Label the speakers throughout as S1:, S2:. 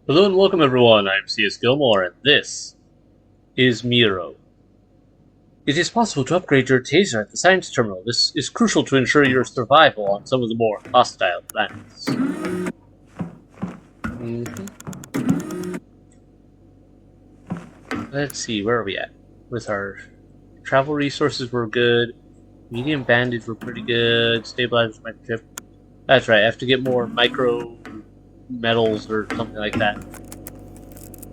S1: Hello and welcome everyone, I'm C.S.Gilmore and this is Miro. It is possible to upgrade your taser at the science terminal. This is crucial to ensure your survival on some of the more hostile planets. Let's see, where are we at? With our travel resources we're good. Medium bandage we're pretty good. Stabilizers microchip. That's right, I have to get more micro metals or something like that.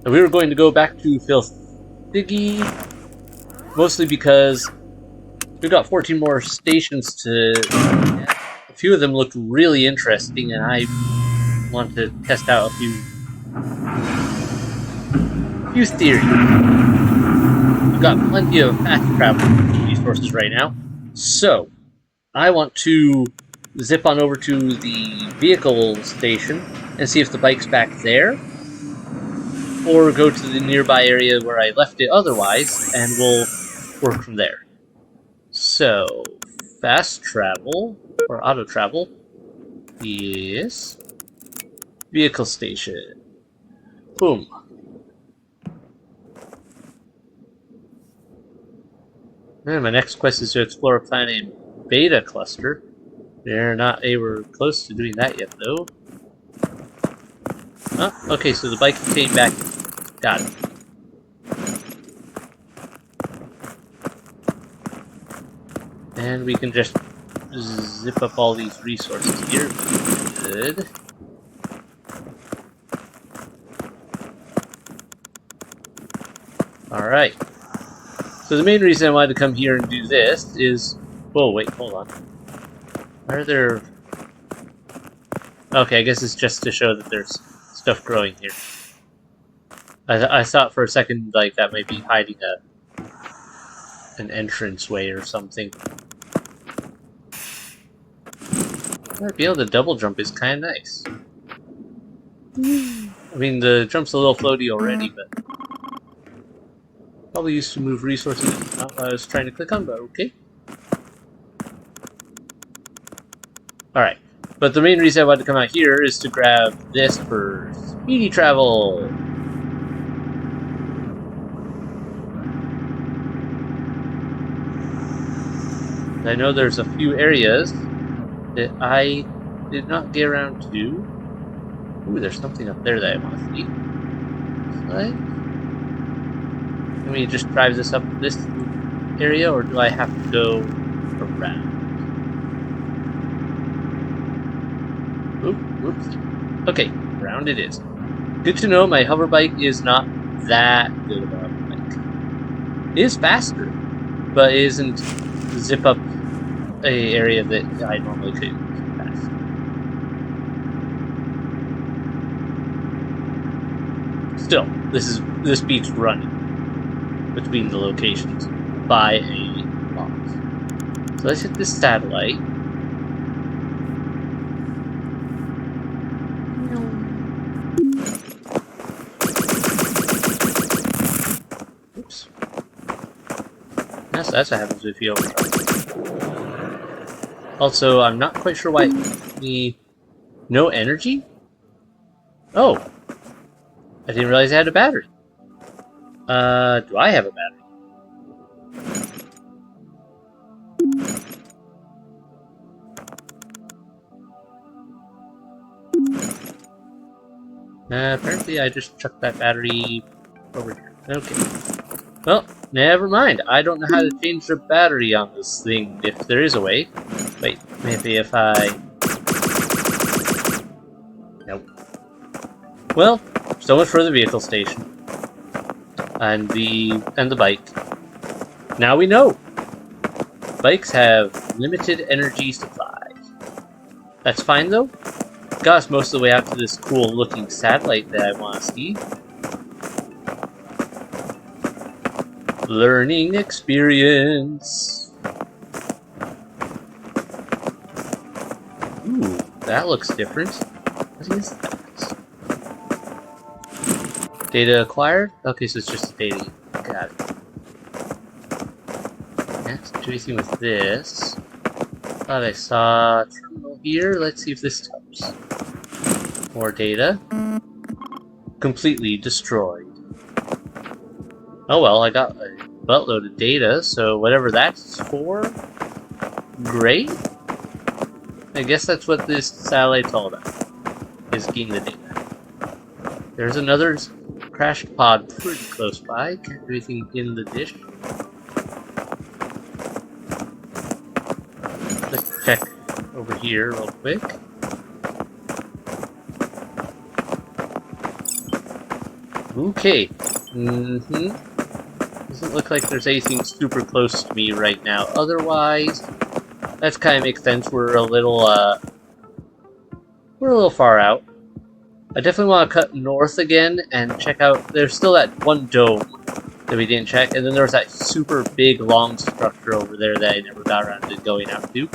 S1: And we were going to go back to Filthy, mostly because we've got 14 more stations to. A few of them look really interesting, and I want to test out a few theories. We've got plenty of fast travel resources right now, so I want to zip on over to the vehicle station and see if the bike's back there, or go to the nearby area where I left it otherwise, and we'll work from there. So, fast travel, or auto travel, yes. Vehicle station. Boom. And my next quest is to explore a planet named Beta Cluster. They're not anywhere close to doing that yet, though. Oh, okay, so the bike came back. Got it. And we can just zip up all these resources here. Good. Alright. So the main reason I wanted to come here and do this is... Whoa, wait, hold on. Why are there... Okay, I guess it's just to show that there's stuff growing here. I thought for a second like that might be hiding an entranceway or something. Being able to double jump is kind of nice. I mean, the jump's a little floaty already, but probably used to move resources. Not what I was trying to click on, but okay. Alright, but the main reason I wanted to come out here is to grab this for speedy travel. I know there's a few areas that I did not get around to. Ooh, there's something up there that I want to see. Like, can we just drive this up this area, or do I have to go around? Oop, whoops. Okay, around it is. Good to know my hover bike is not that good of a hover bike. It is faster, but it isn't zip up a area that I normally could pass. Still, this beats running between the locations by a lot. So let's hit this satellite. Oops. That's what happens if you overrun. Also, I'm not quite sure why the no energy? Oh. I didn't realize I had a battery. Do I have a battery? Apparently I just chucked that battery over here. Okay. Well, never mind. I don't know how to change the battery on this thing, if there is a way. Wait, maybe if I... Nope. Well, so much for the vehicle station. And the bike. Now we know! Bikes have limited energy supply. That's fine though. Got us most of the way out to this cool looking satellite that I want to see. Learning experience. Ooh, that looks different. What is that? Data acquired? Okay, so it's just data. Got it. Can't do anything with this. Thought I saw a terminal here. Let's see if this helps. More data. completely destroyed. Oh well, I got a buttload of data, so whatever that's for, great. I guess that's what this satellite's all about, is getting the data. There's another crashed pod pretty close by. Can't do anything in the dish. Let's check over here real quick. Okay. Doesn't look like there's anything super close to me right now. Otherwise, that kind of makes sense. We're a little far out. I definitely want to cut north again and check out. There's still that one dome that we didn't check, and then there's that super big long structure over there that I never got around to going out to.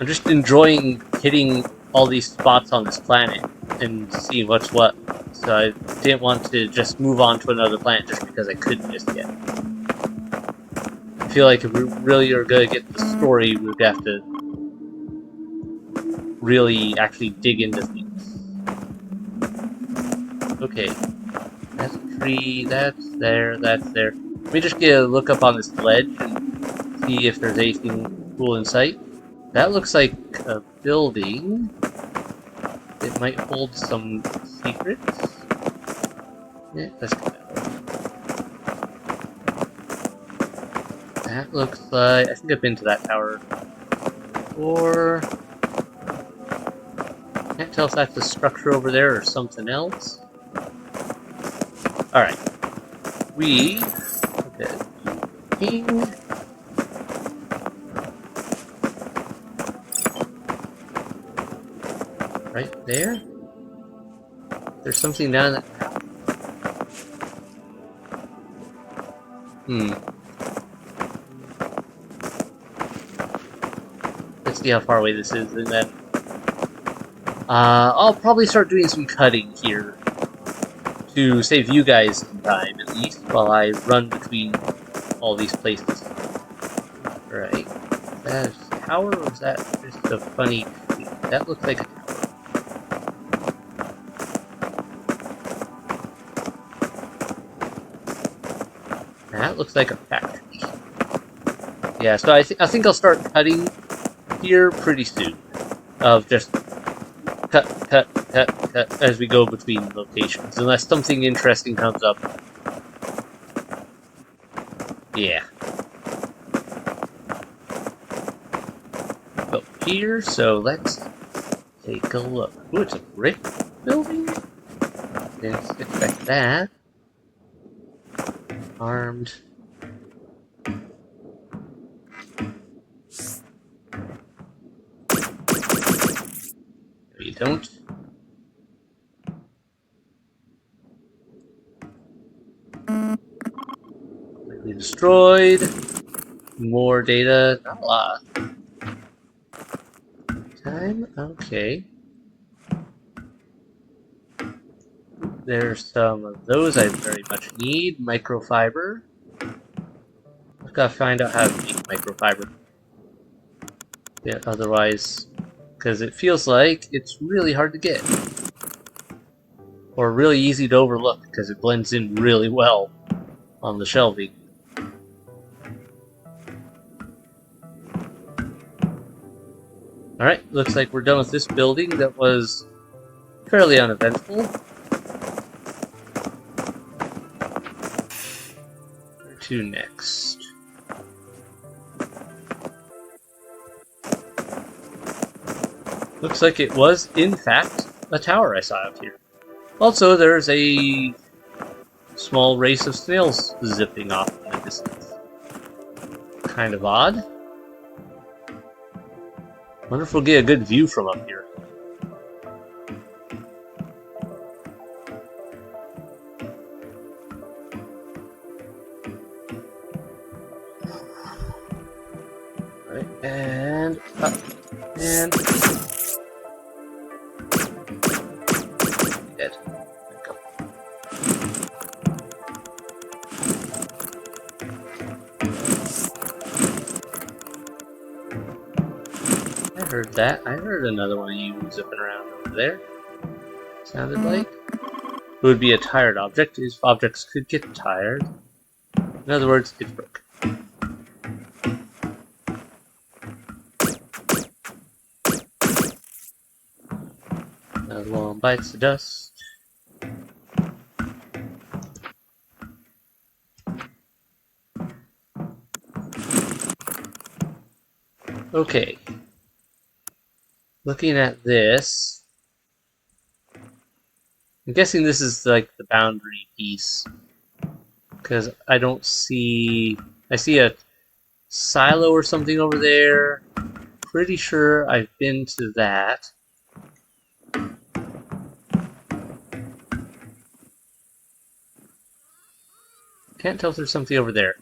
S1: I'm just enjoying hitting all these spots on this planet and seeing what's what. So I didn't want to just move on to another planet just because I couldn't just yet. I feel like if we really are going to get the story, we would have to really actually dig into things. Okay. That's a tree, that's there, that's there. Let me just get a look up on this ledge and see if there's anything cool in sight. That looks like a building. It might hold some secrets. Yeah, that's kind of... That looks like... I think I've been to that tower before. Can't tell if that's a structure over there or something else. Alright. We... Okay. Ping. Right there? There's something down that... Let's see how far away this is, and then... I'll probably start doing some cutting here to save you guys some time, at least, while I run between all these places. Alright. Is that a tower, or is that just a funny tree? That looks like a tower. That looks like a factory. Yeah, so I think I'll start cutting here pretty soon. Of just cut as we go between locations, unless something interesting comes up. Yeah. Go here, so let's take a look. Ooh, it's a brick building? Didn't expect that. Armed. No, you don't. Completely destroyed. More data. Not a lot. Time? Okay. There's some of those I very much need. Microfiber. I've got to find out how to make microfiber. Yeah, otherwise, because it feels like it's really hard to get. Or really easy to overlook, because it blends in really well on the shelving. Alright, looks like we're done with this building that was fairly uneventful. Where to next? Looks like it was, in fact, a tower I saw out here. Also, there's a small race of snails zipping off in the distance. Kind of odd. Wonder if we'll get a good view from up here. Right, and up, and dead. There we go. I heard that. I heard another one of you zipping around over there. Sounded like. It would be a tired object. These objects could get tired. In other words, it's broken. Another one bites the dust. Okay. Looking at this, I'm guessing this is like the boundary piece. Because I don't see... I see a silo or something over there. Pretty sure I've been to that. Can't tell if there's something over there.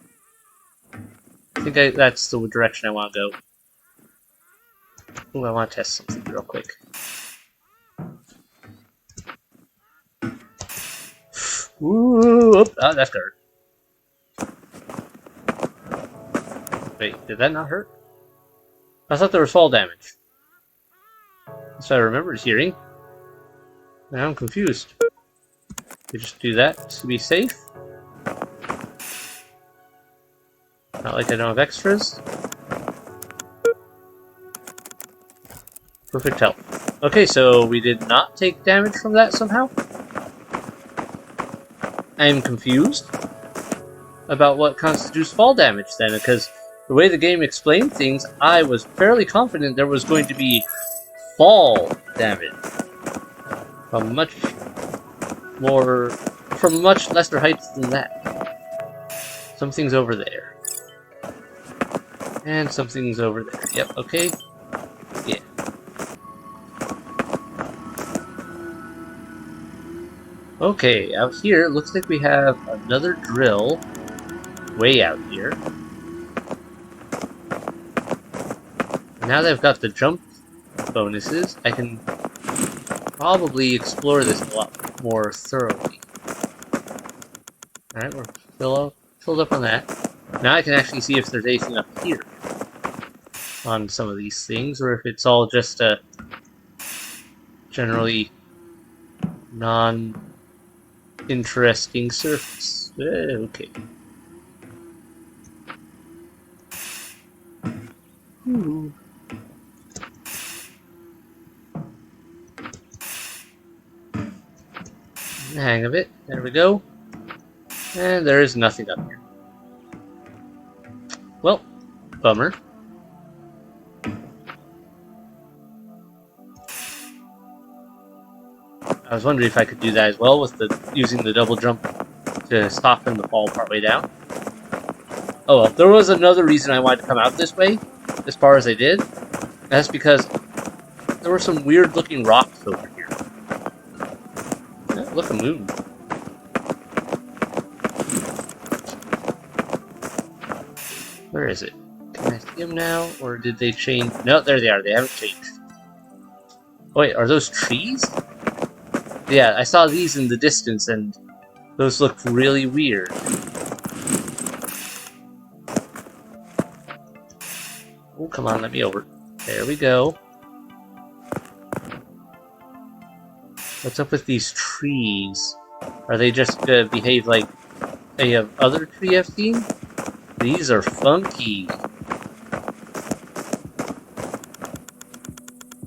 S1: I think that's the direction I want to go. Oh, I want to test something real quick. Ooh, oh, that's hurt. Wait, did that not hurt? I thought there was fall damage. That's what I remembered hearing. Now I'm confused. We just do that to be safe. Not like I don't have extras. Perfect health. Okay, so we did not take damage from that somehow? I am confused about what constitutes fall damage then, because the way the game explained things, I was fairly confident there was going to be fall damage from much lesser heights than that. Something's over there. And something's over there. Yep, okay. Yeah. Okay, out here, it looks like we have another drill way out here. Now that I've got the jump bonuses, I can probably explore this a lot more thoroughly. Alright, we're filled up on that. Now I can actually see if there's anything up here on some of these things, or if it's all just a generally non-interesting surface. Okay. Ooh. The hang of it. There we go. And there is nothing up here. Well, bummer. I was wondering if I could do that as well with using the double jump to soften the fall partway down. Oh well, there was another reason I wanted to come out this way, as far as I did. That's because there were some weird looking rocks over here. Oh, look, a moon. Where is it? Can I see them now, or did they change? No, there they are. They haven't changed. Oh, wait, are those trees? Yeah, I saw these in the distance, and those look really weird. Oh, come on, let me over. There we go. What's up with these trees? Are they just gonna behave like any of other tree I've seen? These are funky.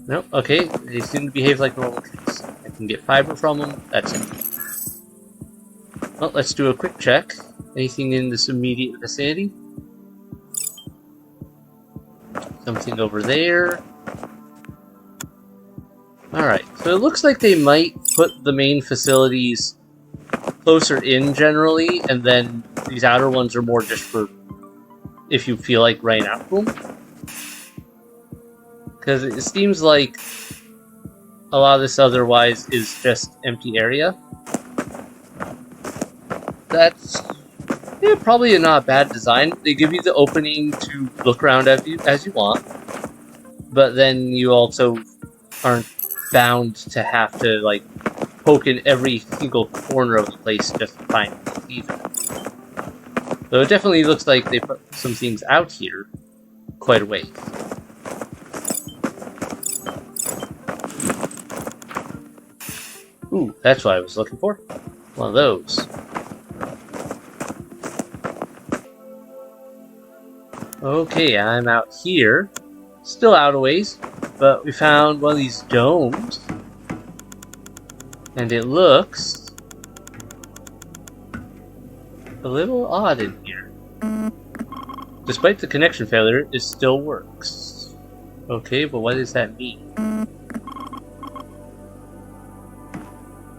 S1: Nope, okay, they seem to behave like normal trees. I can get fiber from them, that's it. Well, let's do a quick check. Anything in this immediate vicinity? Something over there. Alright, so it looks like they might put the main facilities closer in generally, and then these outer ones are more just for if you feel like running out to them. Because it seems like a lot of this otherwise is just empty area. That's probably not a bad design. They give you the opening to look around as you want, but then you also aren't bound to have to like poke in every single corner of the place just to find it even. So it definitely looks like they put some things out here quite a ways. Ooh, that's what I was looking for. One of those. Okay, I'm out here. Still out a ways, but we found one of these domes. And it looks a little odd in here. Despite the connection failure, it still works. Okay, but what does that mean?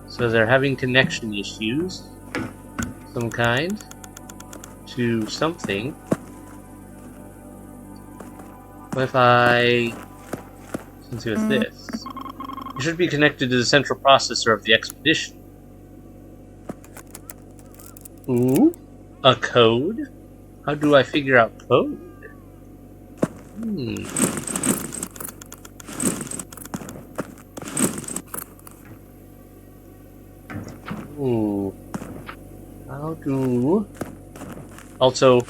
S1: So they're having connection issues. Some kind. To something. What if let's see what's this. It should be connected to the central processor of the expedition. Ooh, a code? How do I figure out code? Ooh. How do... Also,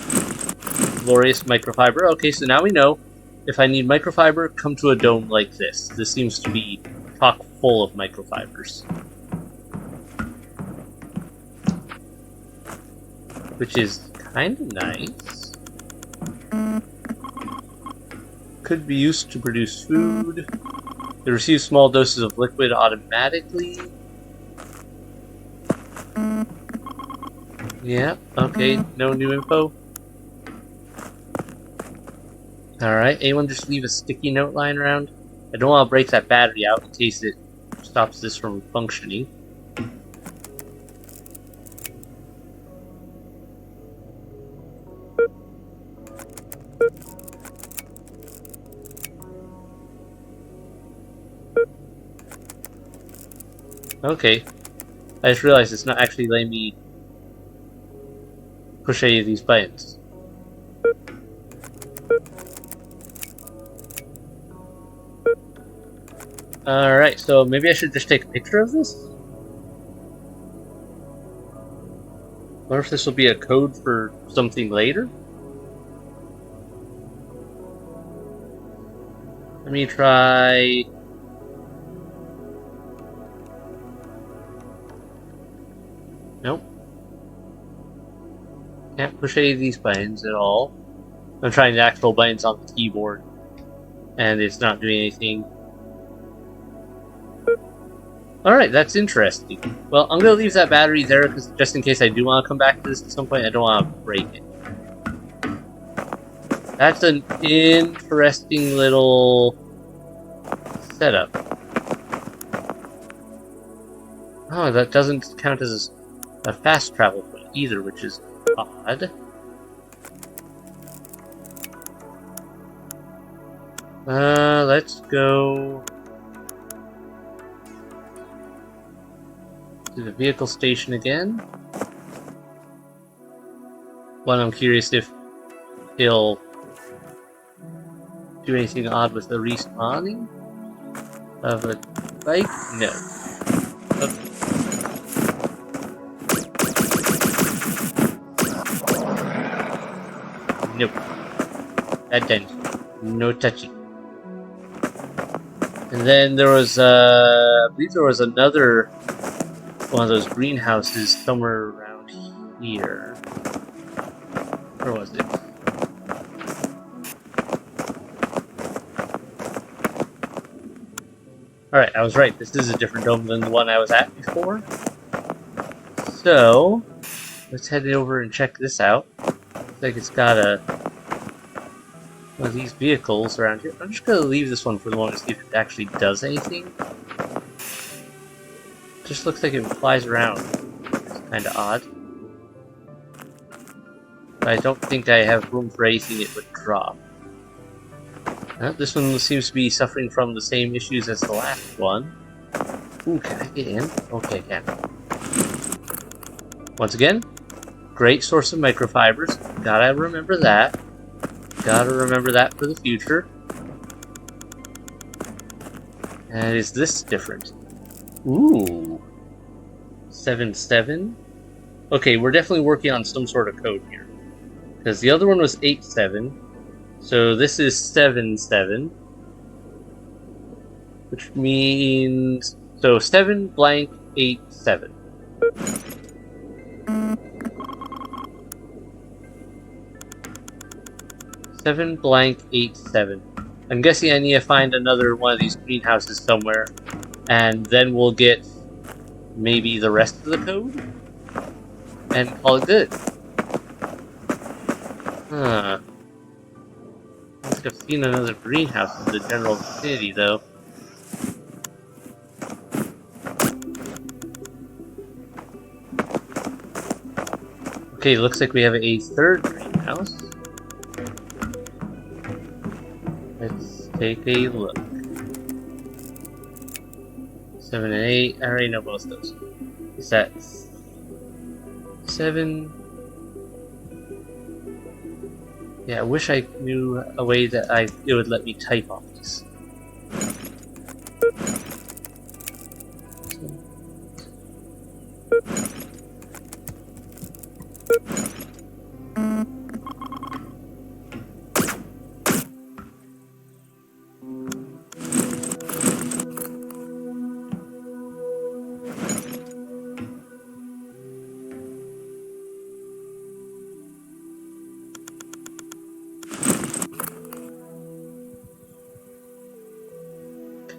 S1: glorious microfiber. Okay, so now we know. If I need microfiber, come to a dome like this. This seems to be chock full of microfibers. Which is kind of nice. Could be used to produce food. It receives small doses of liquid automatically. Yeah, okay, no new info. Alright, anyone just leave a sticky note lying around? I don't want to break that battery out in case it stops this from functioning. Okay. I just realized it's not actually letting me push any of these buttons. Alright, so maybe I should just take a picture of this? Wonder if this will be a code for something later? Let me try... Nope. Can't push any of these buttons at all. I'm trying the actual buttons on the keyboard, and it's not doing anything. Alright, that's interesting. Well, I'm going to leave that battery there, because just in case I do want to come back to this at some point, I don't want to break it. That's an interesting little setup. Oh, that doesn't count as a fast travel point either, which is odd. Let's go to the vehicle station again. One, I'm curious if he'll do anything odd with the respawning of a bike. No. Okay. Nope. That done. No touching. And then there was, I believe there was another one of those greenhouses somewhere around here. Where was it? Alright, I was right. This is a different dome than the one I was at before. So, let's head over and check this out. Looks like it's got one of these vehicles around here. I'm just going to leave this one for the moment to see if it actually does anything. Just looks like it flies around. It's kind of odd. But I don't think I have room for anything it would drop. This one seems to be suffering from the same issues as the last one. Ooh, can I get in? Okay, I can. Once again, great source of microfibers. Gotta remember that. Gotta remember that for the future. And is this different? Ooh. 7-7? Okay, we're definitely working on some sort of code here. Because the other one was 8-7. So this is 7-7. Which means... So 7 blank 7. Seven blank 7. I'm guessing I need to find another one of these greenhouses somewhere, and then we'll get maybe the rest of the code and call it good. Huh. I don't think I've seen another greenhouse in the general vicinity, though. Okay, looks like we have a third greenhouse. Let's take a look. 7 and 8. I already know both those. Is that 7? Yeah, I wish I knew a way that it would let me type on these.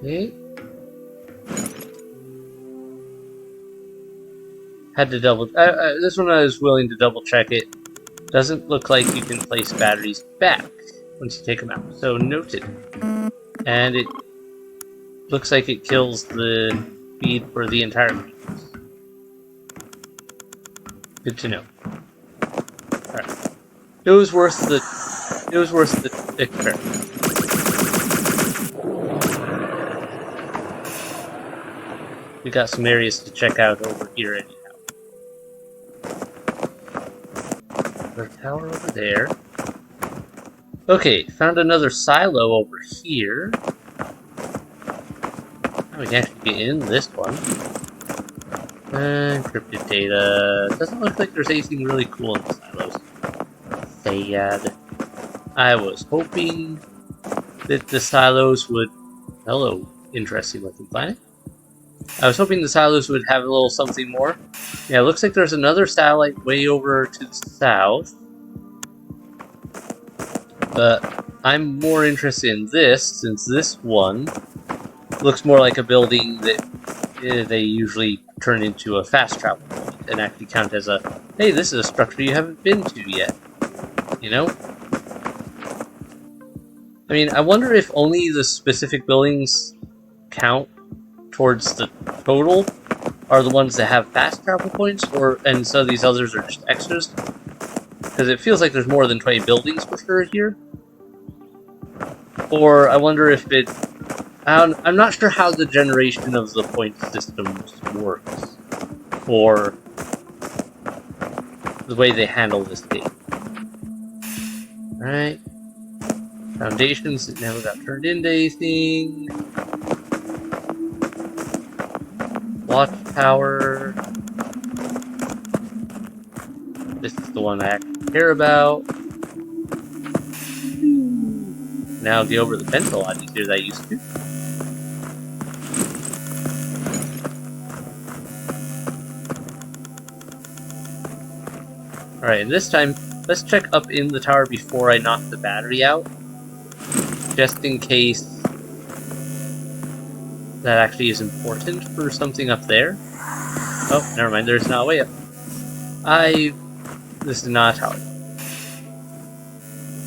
S1: Okay. Had to double. This one I was willing to double check it. Doesn't look like you can place batteries back once you take them out. So noted. And it looks like it kills the feed for the entire greenhouse. Good to know. Alright. It was worth the experiment. We got some areas to check out over here anyhow. There's a tower over there. Okay, found another silo over here. Now we can actually get in this one. Encrypted data. Doesn't look like there's anything really cool in the silos. Sad. I was hoping that the silos would... Hello, interesting looking planet. I was hoping the silos would have a little something more. Yeah, it looks like there's another satellite way over to the south. But I'm more interested in this, since this one looks more like a building that they usually turn into a fast travel point and actually count as a, hey, this is a structure you haven't been to yet. You know? I mean, I wonder if only the specific buildings count towards the total are the ones that have fast travel points, and so these others are just extras. Because it feels like there's more than 20 buildings for sure here. Or I wonder if it... I'm not sure how the generation of the point systems works. Or the way they handle this game. Alright. Foundations that never got turned into anything. Watchtower. This is the one I actually care about. Now get over the fence a lot easier than I used to. Alright, and this time, let's check up in the tower before I knock the battery out. Just in case that actually is important for something up there. Oh, never mind, there's not a way up. This is not a tower.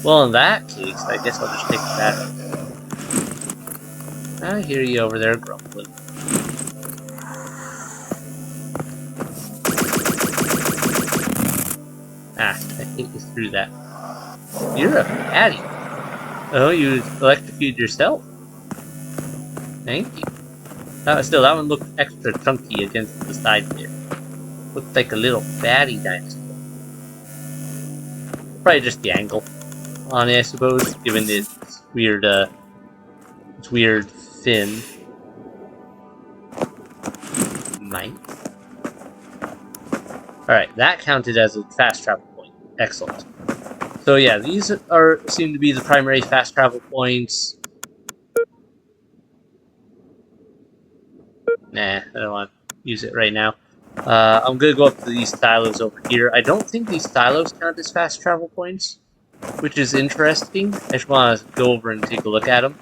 S1: Well, in that case, I guess I'll just take the battery. I hear you over there grumbling. Ah, I think it's through that. You're a fatty. Oh, you electrocuted yourself? Thank you. Still, that one looked extra chunky against the side there. Looked like a little fatty dinosaur. Probably just the angle on it, I suppose, given its weird fin. Might. Alright, that counted as a fast travel point. Excellent. So yeah, these seem to be the primary fast travel points. Nah, I don't want. use it right now. I'm gonna go up to these silos over here. I don't think these silos count as fast travel points, which is interesting. I just want to go over and take a look at them.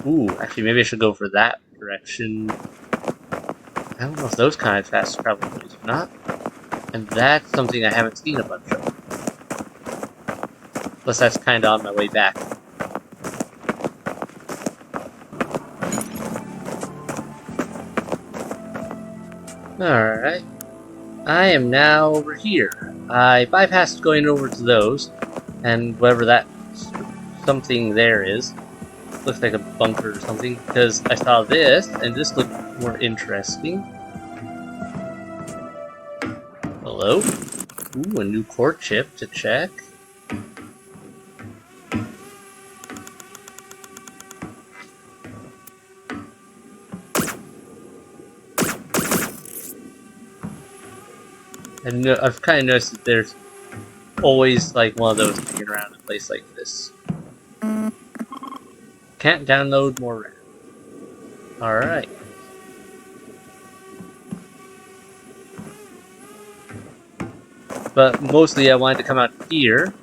S1: Ooh, actually, maybe I should go for that direction. I don't know if those kind of fast travel points or not. And that's something I haven't seen a bunch of. Plus, that's kind of on my way back. Alright. I am now over here. I bypassed going over to those, and whatever that something there is. Looks like a bunker or something, because I saw this, and this looked more interesting. Hello? Ooh, a new core chip to check. And I've kind of noticed that there's always like one of those hanging around a place like this. Can't download more RAM. Alright. But mostly I wanted to come out here,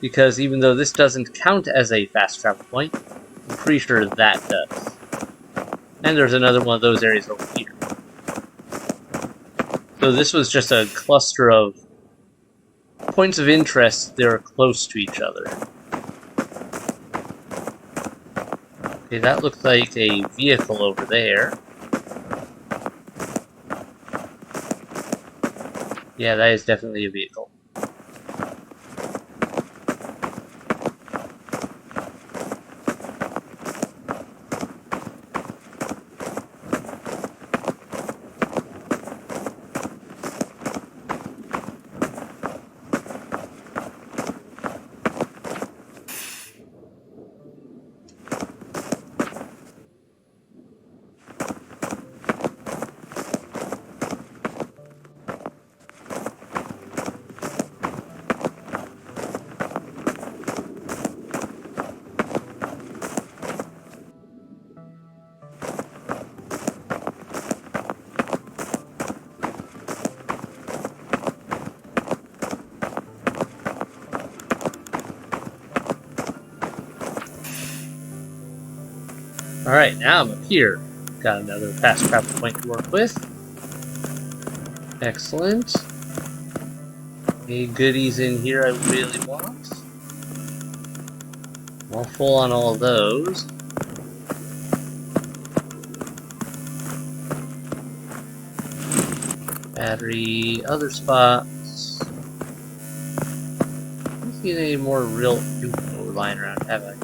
S1: because even though this doesn't count as a fast travel point, I'm pretty sure that does. And there's another one of those areas over here. So this was just a cluster of points of interest that are close to each other. Okay, that looks like a vehicle over there. Yeah, that is definitely a vehicle. Alright, now I'm up here. Got another fast travel point to work with. Excellent. Any goodies in here I really want? I'm all full on all of those. Battery, other spots. I haven't seen any more real info lying around, have I?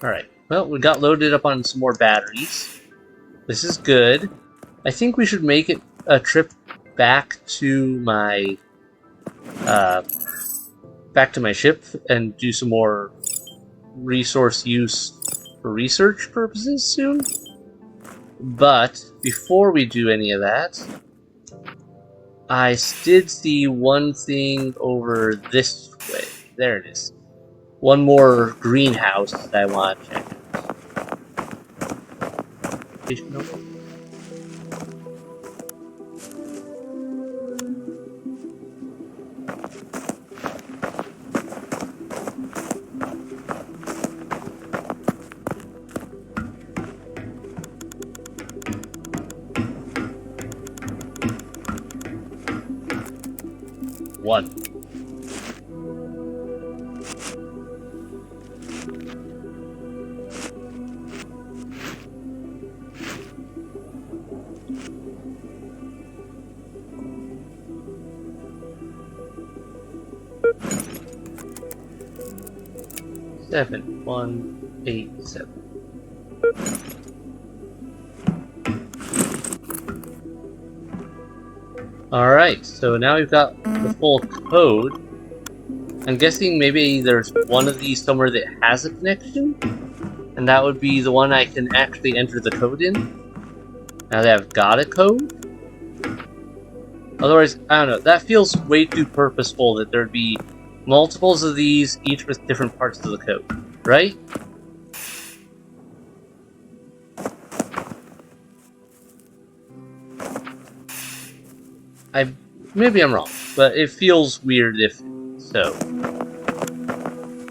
S1: Alright, well, we got loaded up on some more batteries. This is good. I think we should make it a trip back to my ship and do some more resource use for research purposes soon. But before we do any of that, I did see one thing over this way. There it is. One more greenhouse that I want to check out. One. Seven. 1, 8, 7. Alright, so now we've got the full code. I'm guessing maybe there's one of these somewhere that has a connection, and that would be the one I can actually enter the code in. Now that I've got a code. Otherwise, I don't know. That feels way too purposeful that there'd be multiples of these, each with different parts of the code, right? Maybe I'm wrong, but it feels weird if so.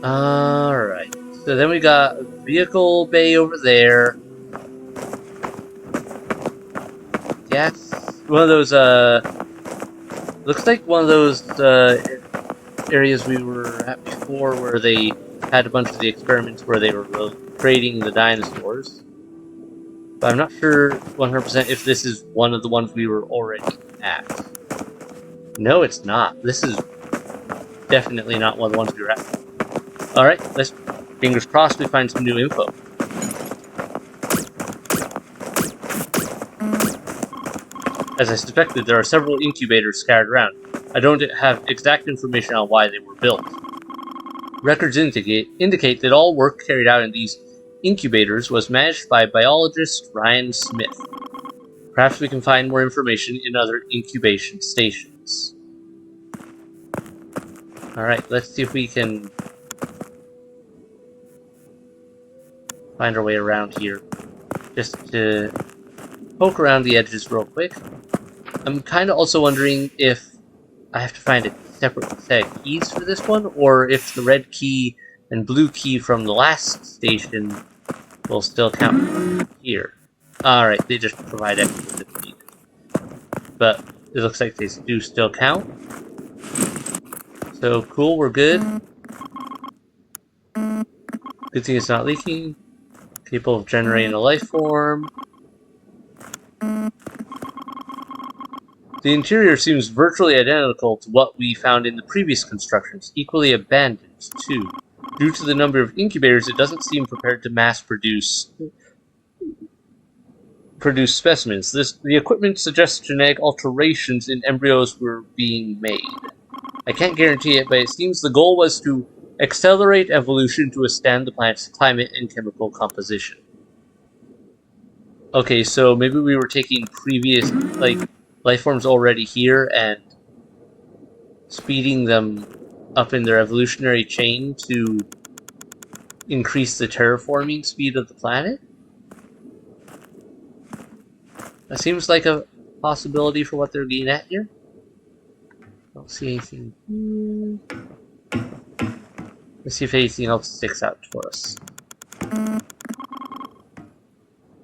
S1: Alright. So then we got a vehicle bay over there. Yes. One of those, looks like one of those, areas we were at before where they had a bunch of the experiments where they were creating the dinosaurs. But I'm not sure 100% if this is one of the ones we were already at. No, it's not. This is definitely not one of the ones we were at. Alright, let's fingers crossed we find some new info. As I suspected, there are several incubators scattered around. I don't have exact information on why they were built. Records indicate that all work carried out in these incubators was managed by biologist Ryan Smith. Perhaps we can find more information in other incubation stations. Alright, let's see if we can find our way around here. Just to poke around the edges real quick. I'm kind of also wondering if I have to find a separate set of keys for this one, or if the red key and blue key from the last station will still count here. Alright, they just provide extras if needed. But it looks like they do still count. So cool, we're good. Good thing it's not leaking. Capable of generating a life form. The interior seems virtually identical to what we found in the previous constructions, equally abandoned, too. Due to the number of incubators, it doesn't seem prepared to mass produce specimens. The equipment suggests genetic alterations in embryos were being made. I can't guarantee it, but it seems the goal was to accelerate evolution to withstand the planet's climate and chemical composition. Okay, so maybe we were taking previous, life forms already here and speeding them up in their evolutionary chain to increase the terraforming speed of the planet? That seems like a possibility for what they're getting at here. Don't see anything. Let's see if anything else sticks out for us.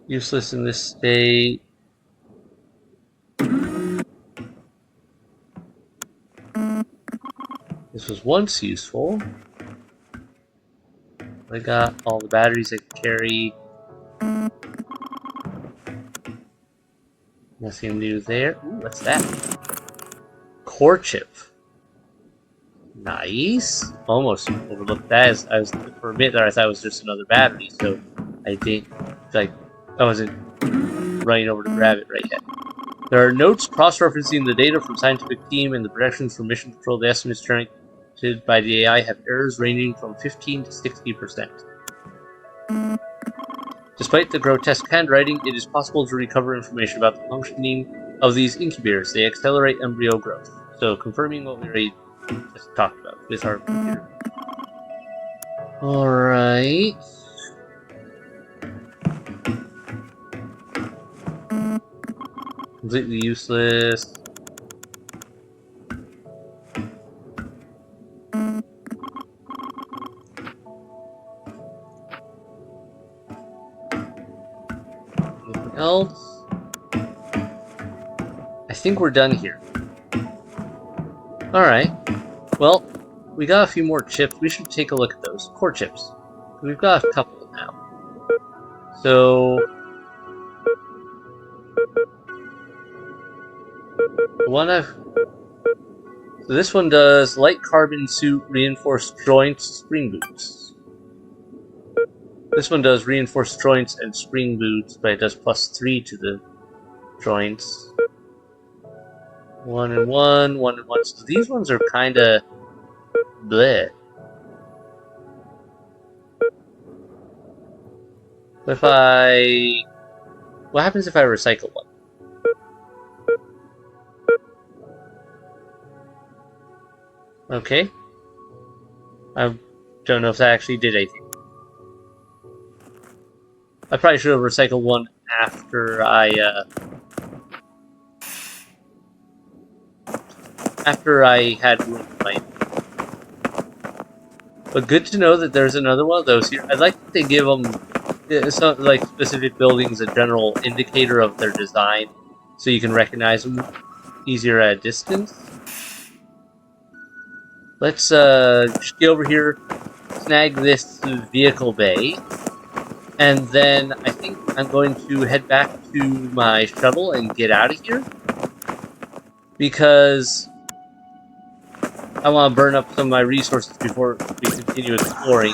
S1: Useless in this state. This was once useful. I got all the batteries I can carry. Nothing new there. Ooh, what's that? Core chip. Nice. Almost overlooked that. As I was for a bit there, I thought it was just another battery, so I didn't I wasn't running over to grab it right yet. There are notes cross-referencing the data from scientific team and the projections from mission control. The estimates generated by the AI have errors ranging from 15 to 60%. Despite the grotesque handwriting, it is possible to recover information about the functioning of these incubators. They accelerate embryo growth. So, confirming what we already just talked about with our computer. Alright. Completely useless. Anything else? I think we're done here. Alright. Well, we got a few more chips. We should take a look at those. Core chips. We've got a couple now. So, so this one does light carbon suit, reinforced joints, spring boots. This one does reinforced joints and spring boots, but it does +3 to the joints. 1 and 1, 1 and 1. So these ones are kind of bleh. What happens if I recycle one? Okay. I don't know if that actually did anything. I probably should have recycled one after I had one of my. But good to know that there's another one of those here. I like that they give them some, like, specific buildings a general indicator of their design, so you can recognize them easier at a distance. Let's just get over here, snag this vehicle bay, and then I think I'm going to head back to my shuttle and get out of here, because I want to burn up some of my resources before we continue exploring.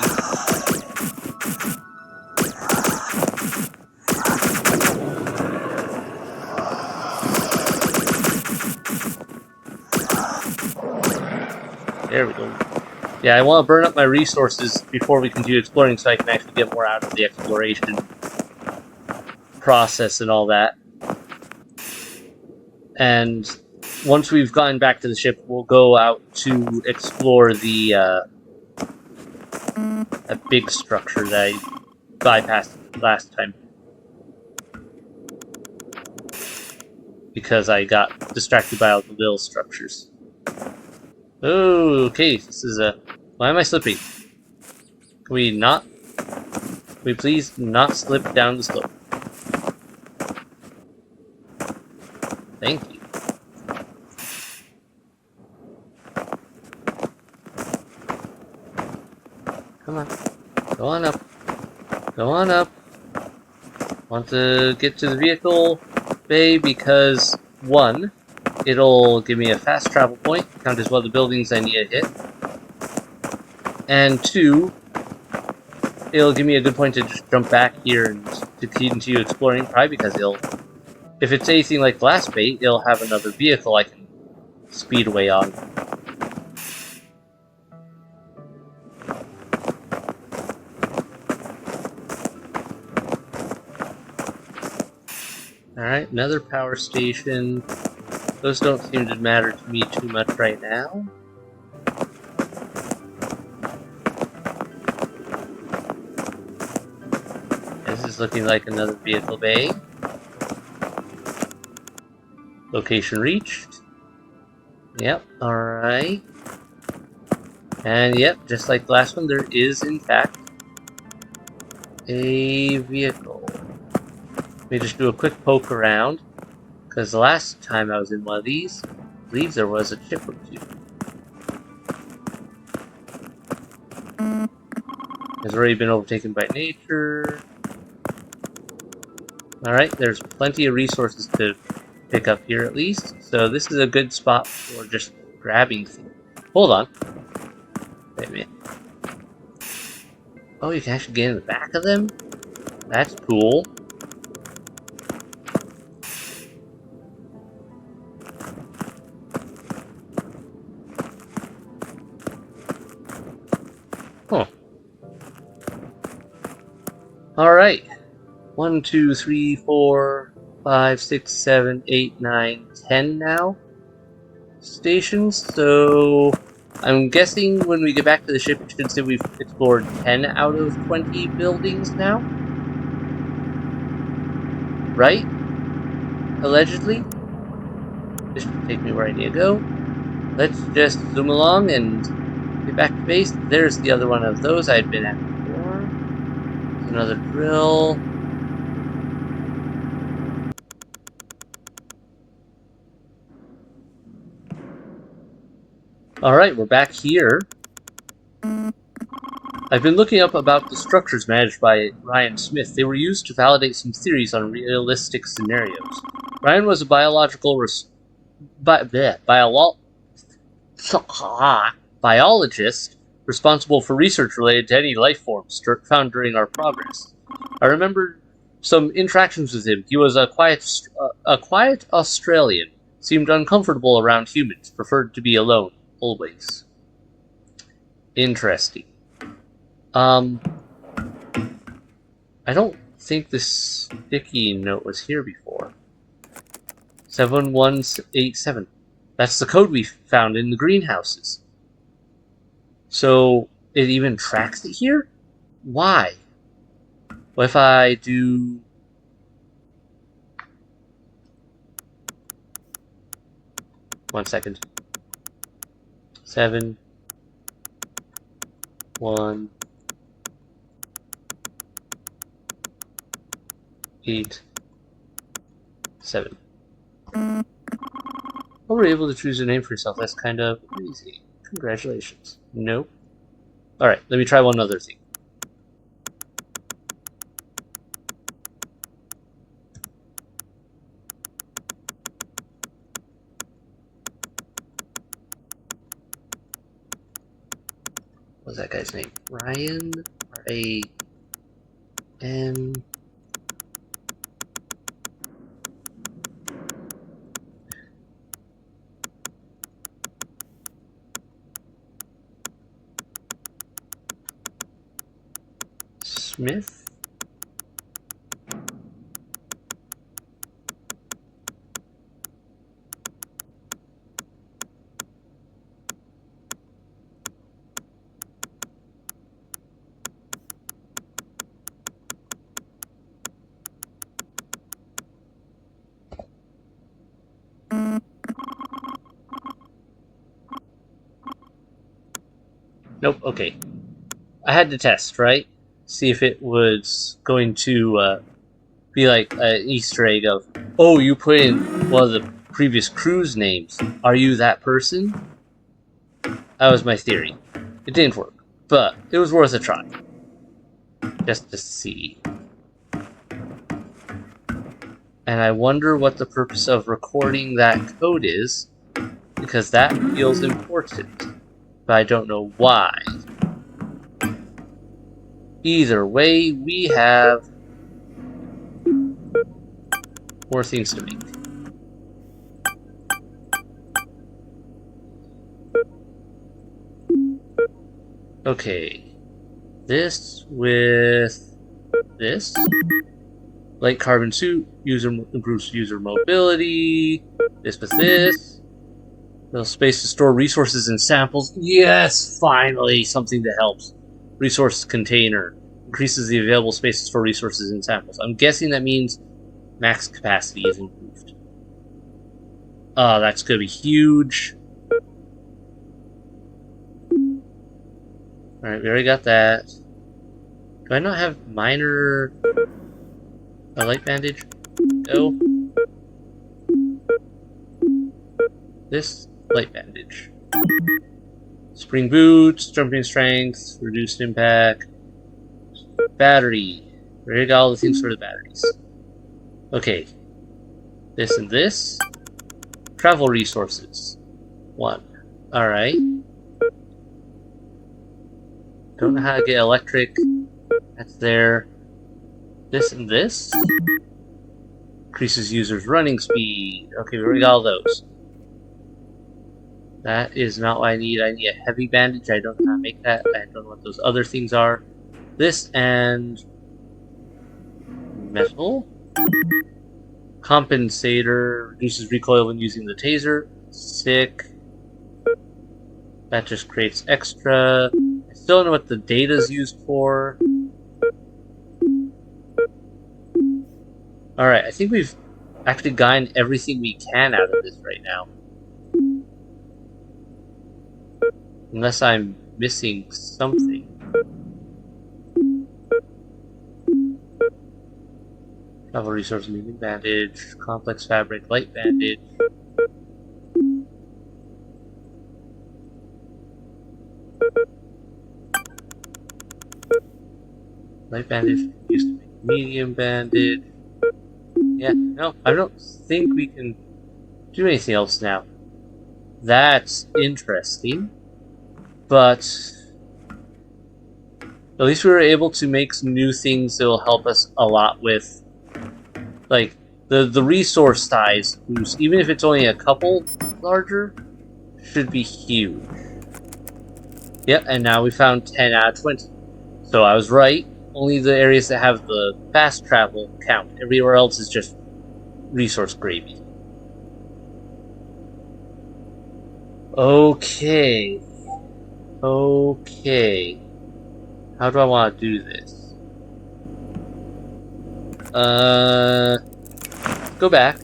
S1: There we go. Yeah, I want to burn up my resources before we continue exploring so I can actually get more out of the exploration process and all that. And once we've gotten back to the ship, we'll go out to explore the a big structure that I bypassed last time, because I got distracted by all the little structures. Oh, okay, this is a... Why am I slipping? Can we not... Can we please not slip down the slope? Thank you. Come on. Go on up. Go on up. Want to get to the vehicle bay because, one, it'll give me a fast travel point, count as one of the buildings I need to hit. And two, it'll give me a good point to just jump back here and to continue exploring, probably because if it's anything like the last bait, it'll have another vehicle I can speed away on. Alright, another power station. Those don't seem to matter to me too much right now. This is looking like another vehicle bay. Location reached. Yep, alright. And yep, just like the last one, there is in fact a vehicle. Let me just do a quick poke around, because the last time I was in one of these, I believe there was a ship or two. Has already been overtaken by nature. Alright, there's plenty of resources to pick up here at least, so this is a good spot for just grabbing things. Hold on. Wait a minute. Oh, you can actually get in the back of them? That's cool. Huh. Alright. 1, 2, 3, 4, 5, 6, 7, 8, 9, 10 now stations, so I'm guessing when we get back to the ship, it should say we've explored 10 out of 20 buildings now? Right? Allegedly? This should take me where I need to go. Let's just zoom along and get back to base. There's the other one of those I'd been at before. There's another drill. Alright, we're back here. I've been looking up about the structures managed by Ryan Smith. They were used to validate some theories on realistic scenarios. Ryan was a biologist responsible for research related to any life forms found during our progress. I remember some interactions with him. He was a quiet Australian, seemed uncomfortable around humans, preferred to be alone, always. Interesting. I don't think this sticky note was here before. 7187. That's the code we found in the greenhouses. So it even tracks it here? Why? What if I do... One second. 7, 1, 8, 7. Oh, we're able to choose a name for yourself. That's kind of easy. Congratulations. Nope. Alright, let me try one other thing. What's that guy's name? Ryan? R-A-N... Smith? Nope, okay. I had to test, right? See if it was going to be like an Easter egg of, oh, you put in one of the previous crew's names. Are you that person? That was my theory. It didn't work, but it was worth a try. Just to see. And I wonder what the purpose of recording that code is, because that feels important, but I don't know why. Either way, we have more things to make. Okay. This with this. Light carbon suit, improves user mobility. This with this. Little space to store resources and samples. Yes, finally, something that helps. Resource container. Increases the available spaces for resources and samples. I'm guessing that means max capacity is improved. Oh, that's going to be huge. Alright, we already got that. Do I not have minor... a light bandage? Go. This light bandage. Spring boots, jumping strength, reduced impact. Battery. We already got all the things for the batteries. Okay. This and this. Travel resources. 1. Alright. Don't know how to get electric. That's there. This and this. Increases users' running speed. Okay, we already got all those. That is not what I need. I need a heavy bandage. I don't know how to make that. I don't know what those other things are. This and... metal. Compensator. Reduces recoil when using the taser. Sick. That just creates extra. I still don't know what the data's used for. Alright, I think we've actually gotten everything we can out of this right now. Unless I'm missing something. Travel resource, medium bandage, complex fabric, light bandage. Light bandage used to make medium bandage. Yeah, no, I don't think we can do anything else now. That's interesting. But at least we were able to make some new things that will help us a lot with, like, the resource size boost. Even if it's only a couple larger, should be huge. Yep, and now we found 10 out of 20. So I was right. Only the areas that have the fast travel count. Everywhere else is just resource gravy. Okay. Okay. How do I want to do this? Go back.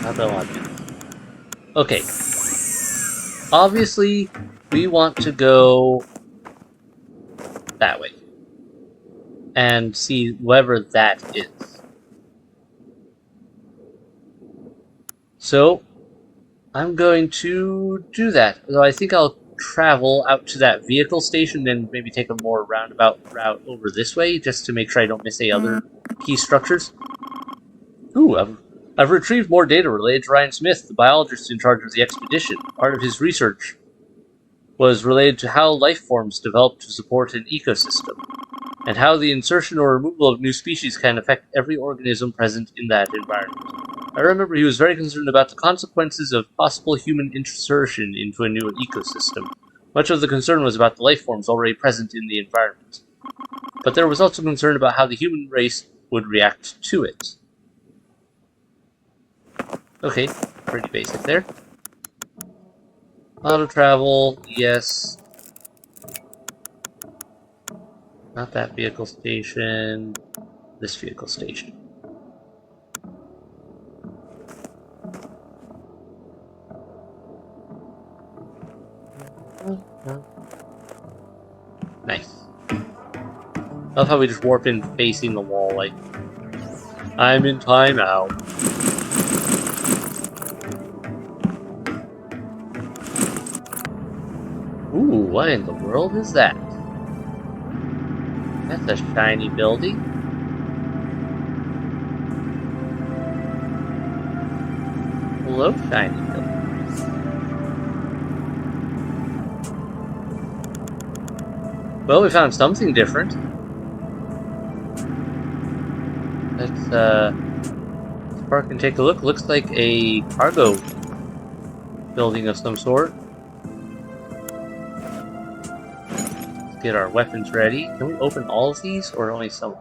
S1: How do I want to do this? Okay. Obviously, we want to go that way. And see whatever that is. So, I'm going to do that. Though I think I'll travel out to that vehicle station, then maybe take a more roundabout route over this way, just to make sure I don't miss any other key structures. Ooh, I've retrieved more data related to Ryan Smith, the biologist in charge of the expedition. Part of his research was related to how life forms develop to support an ecosystem, and how the insertion or removal of new species can affect every organism present in that environment. I remember he was very concerned about the consequences of possible human insertion into a new ecosystem. Much of the concern was about the life forms already present in the environment. But there was also concern about how the human race would react to it. Okay, pretty basic there. Auto travel, yes. Not that vehicle station. This vehicle station. Nice. I love how we just warp in facing the wall, like, I'm in timeout. Ooh, what in the world is that? That's a shiny building. Hello, shiny building. Well, we found something different. Let's park and take a look. Looks like a cargo building of some sort. Let's get our weapons ready. Can we open all of these or only some?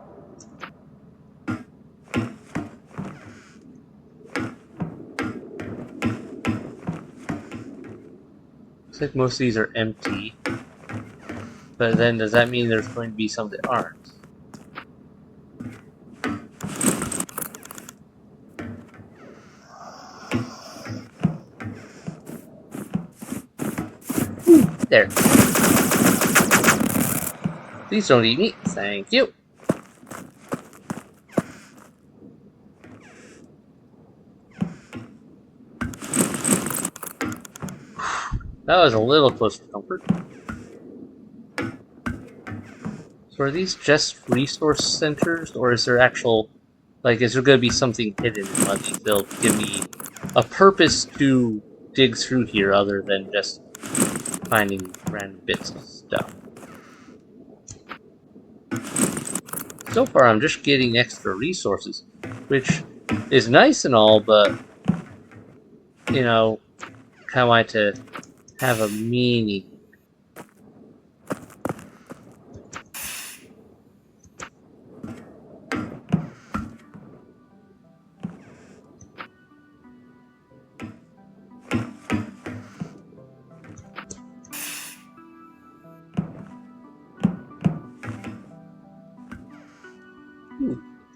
S1: Looks like most of these are empty. But then does that mean there's going to be some that aren't? There. Please don't eat me. Thank you. That was a little close to comfort. So are these just resource centers, or is there actual, like, is there going to be something hidden in one of these? They'll give me a purpose to dig through here other than just finding random bits of stuff. So far, I'm just getting extra resources, which is nice and all, but, you know, kind of want to have a meaning.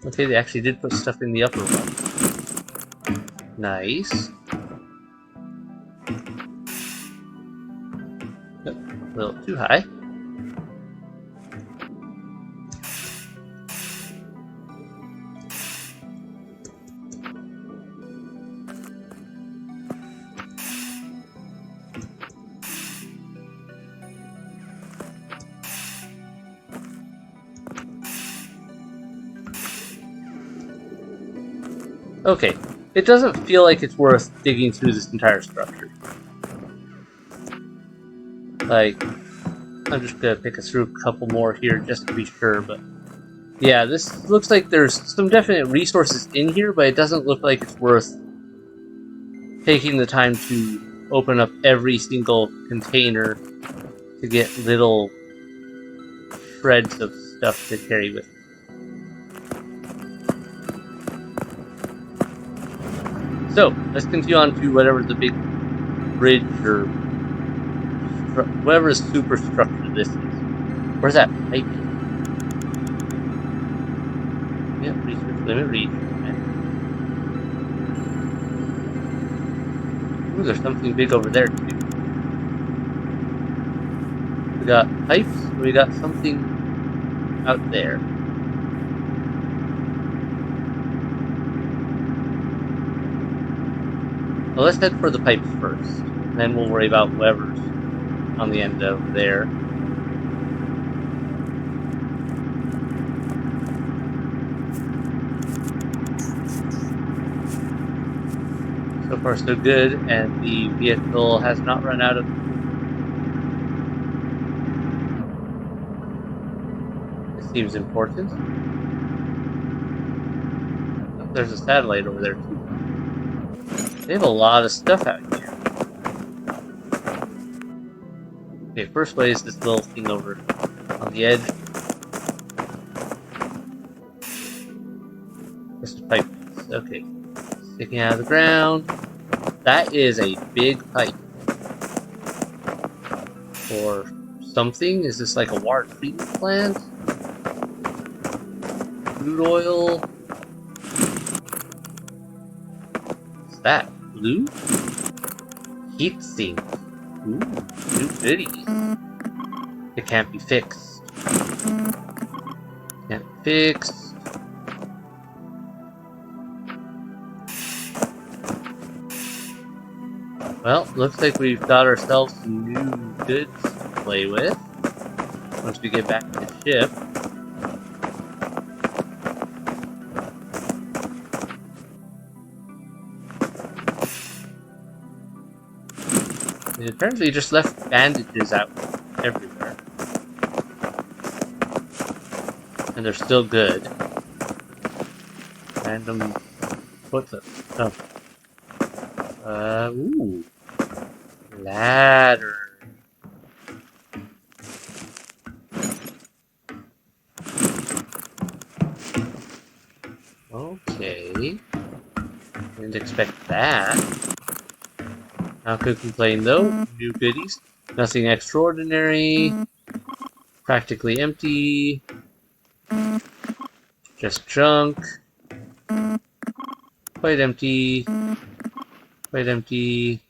S1: Okay, they actually did put stuff in the upper one. Nice. Yep, a little too high. Okay, it doesn't feel like it's worth digging through this entire structure. Like, I'm just gonna pick us through a couple more here just to be sure, but yeah, this looks like there's some definite resources in here, but it doesn't look like it's worth taking the time to open up every single container to get little shreds of stuff to carry with me. So, let's continue on to whatever the big bridge or whatever superstructure this is. Where's that pipe? Yeah, research limit reached. Ooh, there's something big over there too. We got pipes, and we got something out there. Well, let's head for the pipes first, and then we'll worry about whatever's on the end of there. So far so good, and the vehicle has not run out of fuel. This seems important. Oh, there's a satellite over there too. They have a lot of stuff out here. Okay, first place this little thing over on the edge. This is pipe. Okay. Sticking out of the ground. That is a big pipe. Or something? Is this like a water treatment plant? Crude oil? What's that? Blue? Heat sink. Ooh, new goodies. It can't be fixed. Can't be fixed. Well, looks like we've got ourselves some new goods to play with. Once we get back to the ship. It apparently just left bandages out everywhere. And they're still good. Random... What's it? Oh. Ooh. Ladder. Okay. Didn't expect that. Not could complain though. New goodies. Nothing extraordinary. Practically empty. Just junk. Quite empty. Quite empty.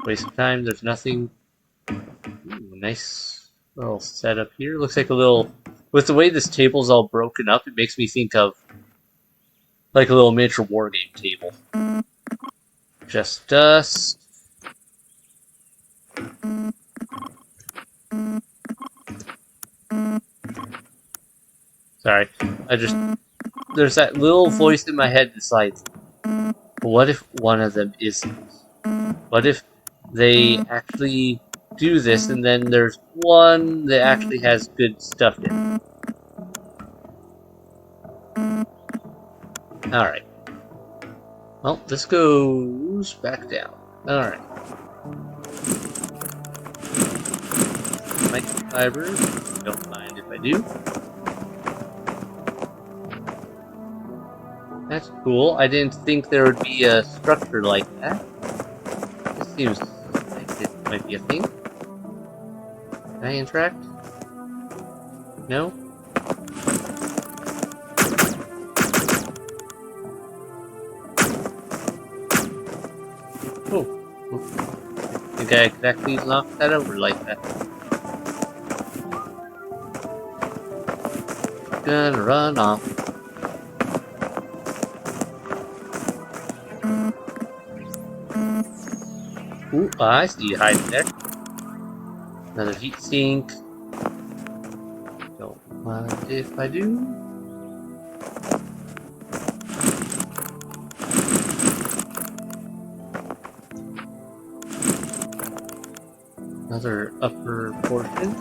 S1: Waste of time. There's nothing. Ooh, nice little setup here. Looks like a little... With the way this table's all broken up, it makes me think of like a little miniature war game table. Just dust. Sorry, there's that little voice in my head that's like, what if one of them isn't? What if they actually do this and then there's one that actually has good stuff in it? Alright. Well, this goes back down. Alright. Microfibers. Don't mind if I do. That's cool. I didn't think there would be a structure like that. This seems like it might be a thing. Can I interact? No? Oh. I think I exactly knocked that over like that. Gonna run off. Ooh, I see you hiding there. Another heat sink. Don't mind if I do. Another upper portion.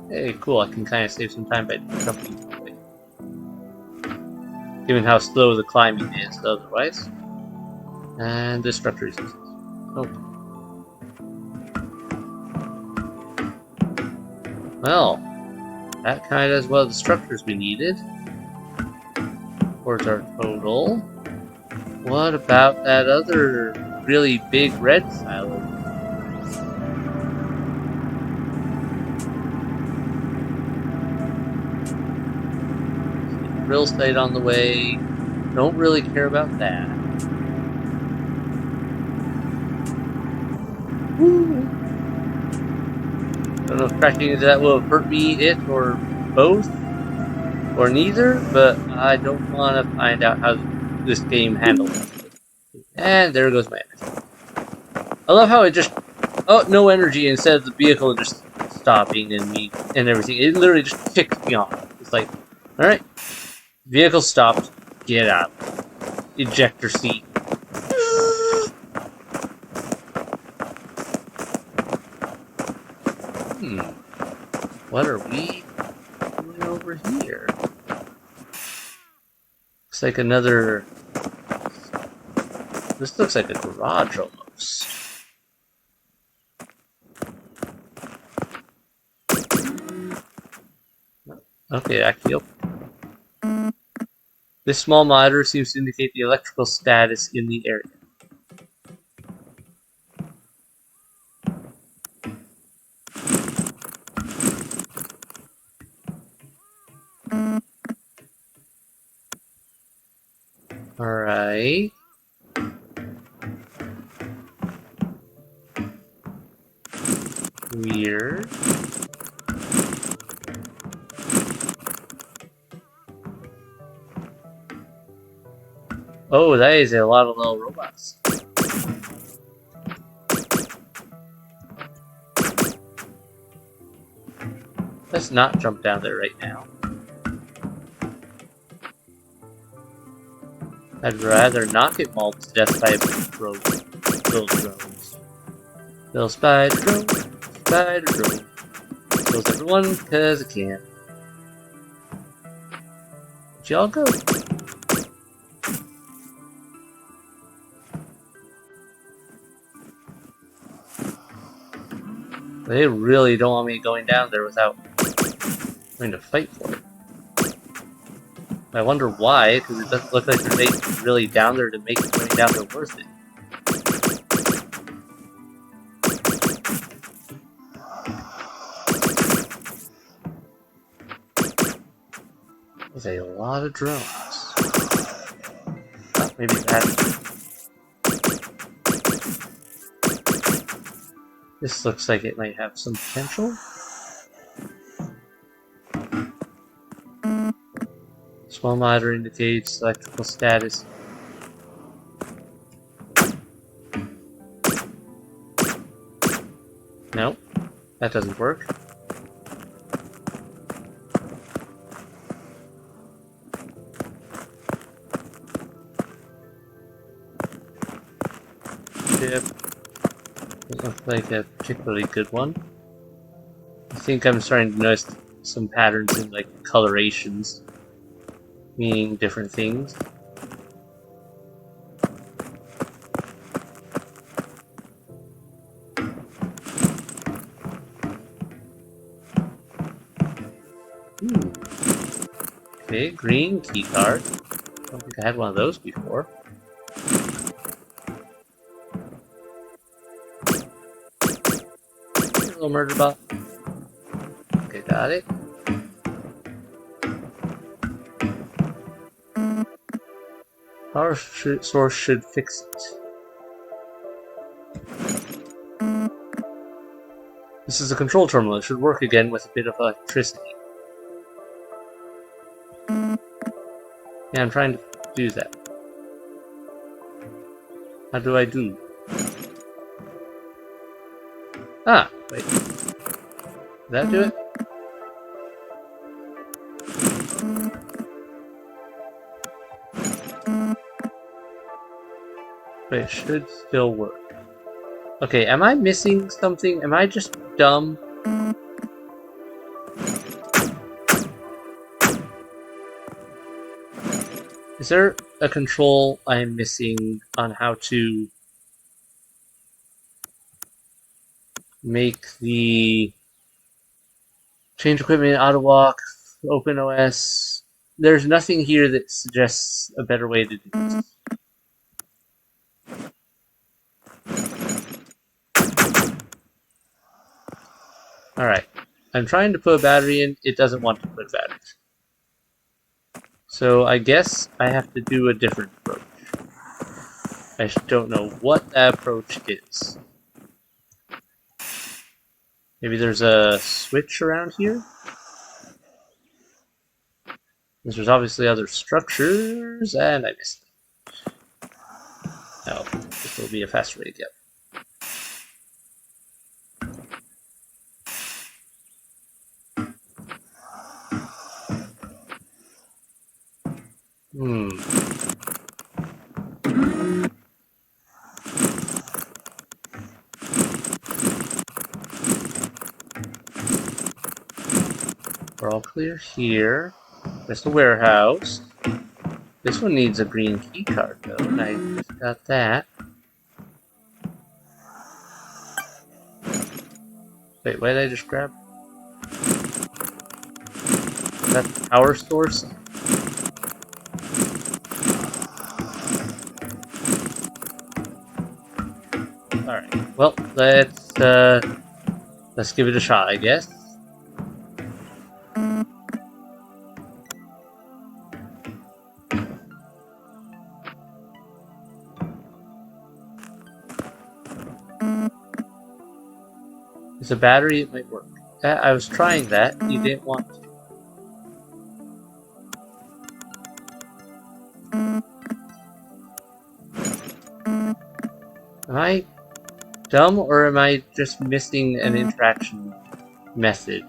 S1: Hey, cool. I can kind of save some time by jumping away. given how slow the climbing is otherwise. And this structure is useless. Oh. Well, that kind of is one of the structures we needed. Towards our total. What about that other really big red silo? Drill site on the way. Don't really care about that. Woo. Don't know if crashing into that will have hurt me, it, or both, or neither, but I don't want to find out how this game handles it. And there goes my energy. I love how it just... Oh, no energy instead of the vehicle just stopping and me and everything. It literally just kicks me off. It's like, alright, vehicle stopped, get out. Ejector seat. What are we doing over here? Looks like another... This looks like a garage almost. Okay, actually open. This small monitor seems to indicate the electrical status in the area. Alright. Weird. Oh, that is a lot of little robots. Let's not jump down there right now. I'd rather not get mauled to death by little drones. Little spider drone, spider drone. Kills everyone because it can. Where'd y'all go? They really don't want me going down there without having to fight for it. I wonder why, because it doesn't look like there's really down there to make going down there worth it. There's a lot of drones. Oh, maybe that. This looks like it might have some potential. Small monitor indicates electrical status. Nope, that doesn't work. Chip. Doesn't look like a particularly good one. I think I'm starting to notice some patterns in like colorations, meaning different things. Okay, green key card. I don't think I had one of those before. Little murder bot. Okay, got it. Power source should fix it. This is a control terminal. It should work again with a bit of electricity. Yeah, I'm trying to do that. How do I do? Ah, wait. Did that do it? But it should still work. Okay, am I missing something? Am I just dumb? Is there a control I'm missing on how to make the change equipment, auto walk, open OS? There's nothing here that suggests a better way to do this. Alright. I'm trying to put a battery in, it doesn't want to put batteries. So I guess I have to do a different approach. I just don't know what that approach is. Maybe there's a switch around here? There's obviously other structures, and I missed them. Oh, this will be a faster way to get. We're all clear here. There's the warehouse. This one needs a green key card though, and I just got that. Wait, what did I just grab? Is that the power source? Alright, well, let's give it a shot, I guess. It's a battery, it might work. I was trying that, you didn't want to. Am I dumb, or am I just missing an interaction method?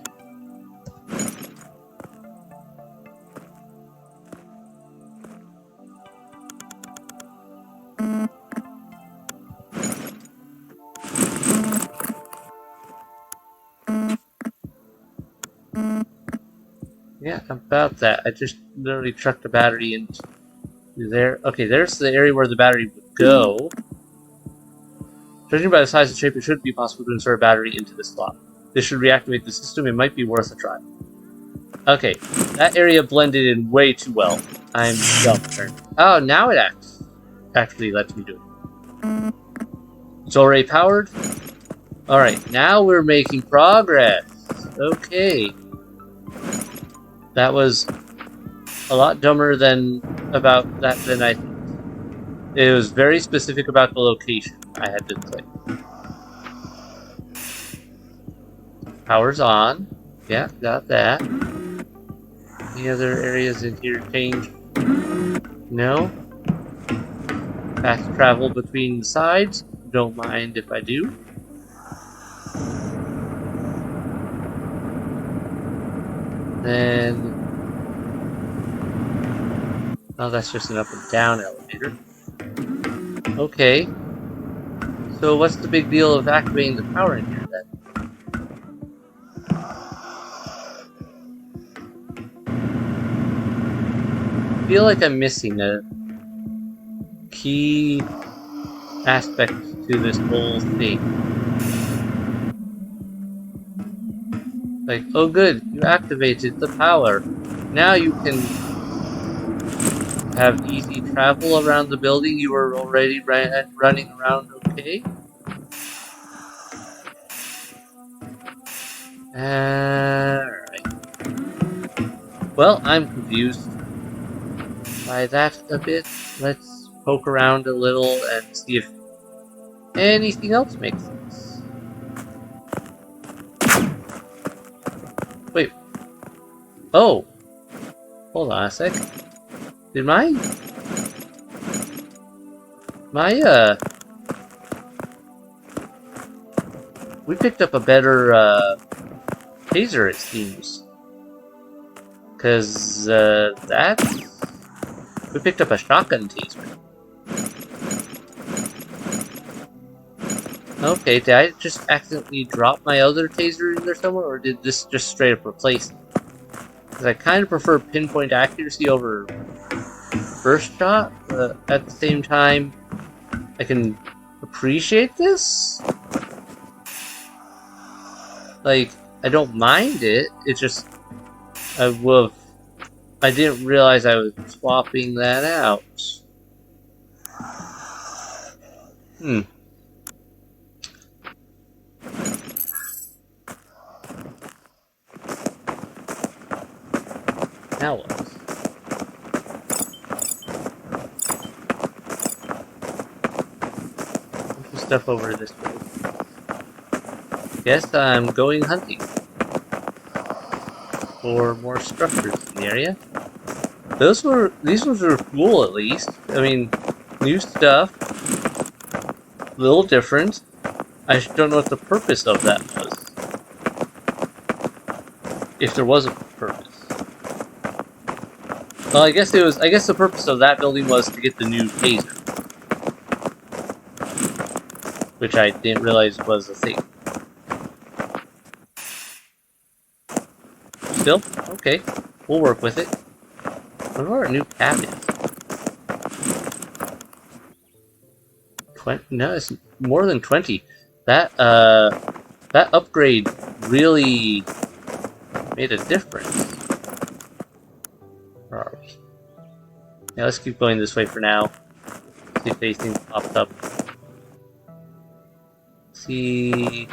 S1: Yeah, about that. I just literally chucked the battery into there. Okay, there's the area where the battery would go. Judging by the size and shape, it should be possible to insert a battery into this slot. This should reactivate the system. It might be worth a try. Okay, that area blended in way too well. I'm dumb. Oh, now it actually lets me do it. It's already powered. Alright, now we're making progress. Okay. That was a lot dumber than I thought. It was very specific about the location I had to click. Power's on. Yeah, got that. Any other areas in here change? No. Fast travel between the sides. Don't mind if I do. Then... oh, that's just an up and down elevator. Okay. So what's the big deal of activating the power in here then? I feel like I'm missing a key aspect to this whole thing. Like, oh good, you activated the power. Now you can have easy travel around the building. You were already running around okay. Alright. Well, I'm confused by that a bit. Let's poke around a little and see if anything else makes sense. Wait. Oh! Hold on a sec. Did my we picked up a better, taser, it seems. Cause, we picked up a shotgun taser. Okay, did I just accidentally drop my other taser in there somewhere, or did this just straight up replace it? Because I kind of prefer pinpoint accuracy over first shot, but at the same time, I can appreciate this. Like, I don't mind it. It's just I didn't realize I was swapping that out. Now what? Some stuff over this way. Guess I'm going hunting for more structures in the area. These ones were cool at least. I mean, new stuff, a little different. I just don't know what the purpose of that was. If there was a purpose. Well, I guess the purpose of that building was to get the new taser, which I didn't realize was a thing. Still, okay, we'll work with it. What are our new cabins? No, it's more than 20. That upgrade really made a difference. Where are we? Yeah, let's keep going this way for now. See if anything pops up. See,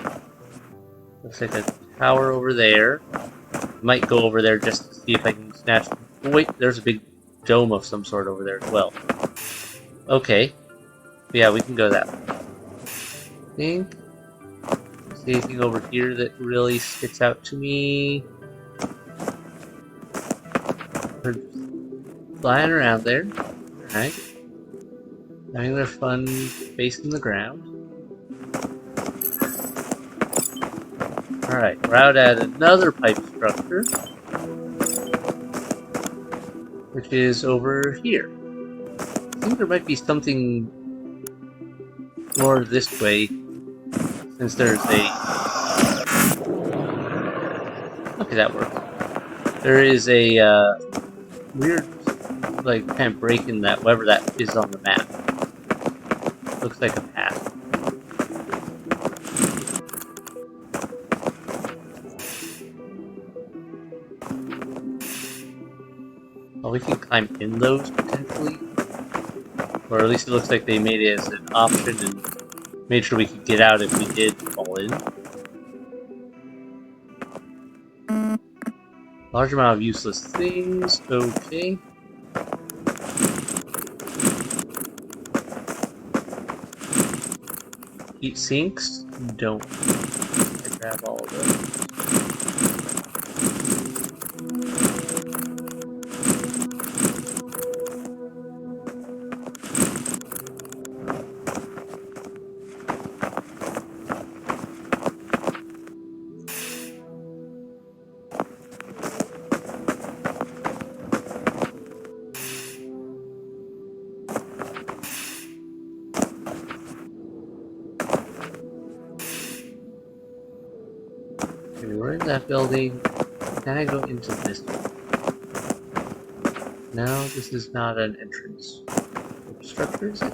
S1: looks like a tower over there. Might go over there just to see if I can snatch. Oh, wait, there's a big dome of some sort over there as well. Okay, yeah, we can go that way. I think. See anything over here that really sticks out to me? They're flying around there. Alright. Having their fun facing the ground. Alright, we're out at another pipe structure, which is over here. I think there might be something more this way, since there's a... Okay, that works. There is a weird, like, kind of break in that, whatever that is on the map. Looks like a path. Well, we can climb in those, potentially. Or at least it looks like they made it as an option and made sure we could get out if we did fall in. Large amount of useless things, okay. Heat sinks, don't. I grab all of them. Okay, we're in that building. Can I go into this one? No, this is not an entrance. What structure is it?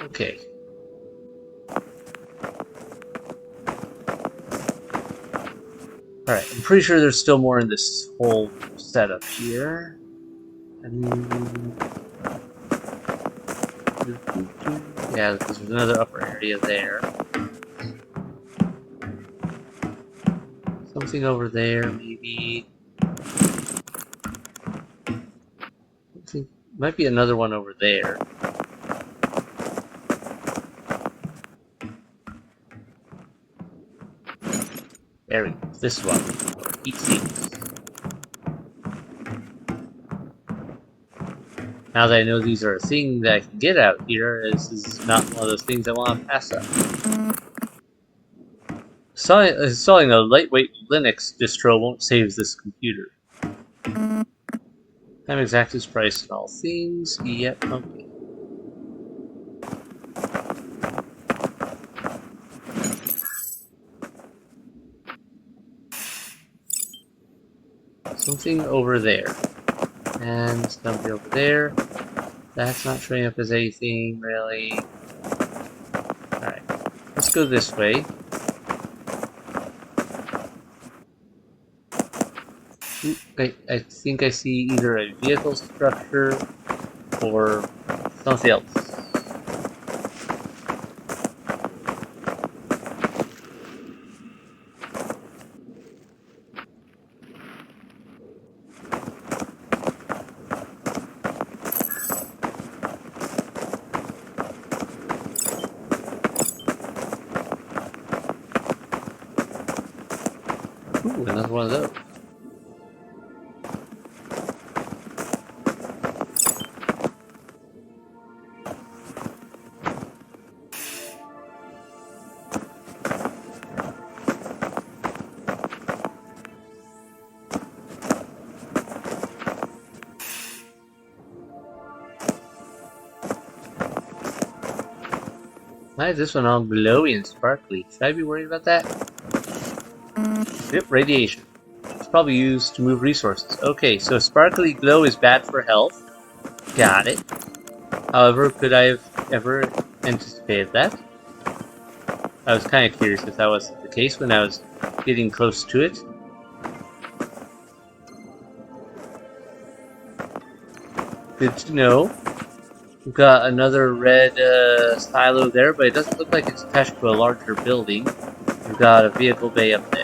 S1: Okay. Alright, I'm pretty sure there's still more in this whole setup here. Yeah, because there's another upper area there. Something over there, maybe. Might be another one over there. There we go. This one. Heat sinks. Now that I know these are a thing that I can get out here, this is not one of those things I want to pass up. Installing a lightweight Linux distro won't save this computer. Time exactus price and all things. Yep, okay. something over there. And something over there. That's not showing up as anything, really. Alright, let's go this way. Ooh, I think I see either a vehicle structure or something else. Ooh, another one of those. Why is this one all glowy and sparkly? Should I be worried about that? Yep, radiation. It's probably used to move resources. Okay, so sparkly glow is bad for health. Got it. However, could I have ever anticipated that? I was kind of curious if that was the case when I was getting close to it. Good to know. We've got another red silo there, but it doesn't look like it's attached to a larger building. We've got a vehicle bay up there.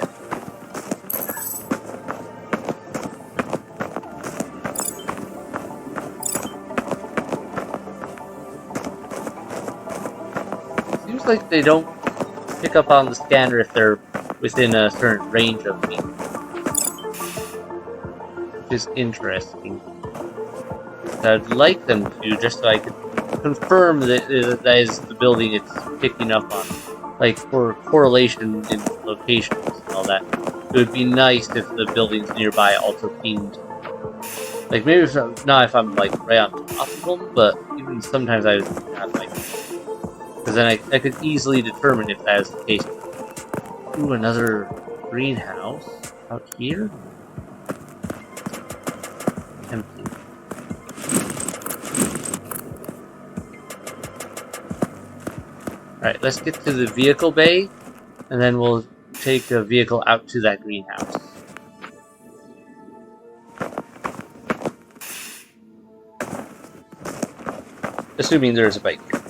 S1: Seems like they don't pick up on the scanner if they're within a certain range of me. Which is interesting. I'd like them to, just so I could confirm that that is the building it's picking up on. Like, for correlation in locations and all that. It would be nice if the buildings nearby also pinged. Like, maybe not if I'm, like, right on top of them, but even sometimes I would not like it. Because then I could easily determine if that is the case. Ooh, another greenhouse out here. Empty. Alright, let's get to the vehicle bay, and then we'll take a vehicle out to that greenhouse. Assuming there's a bike here.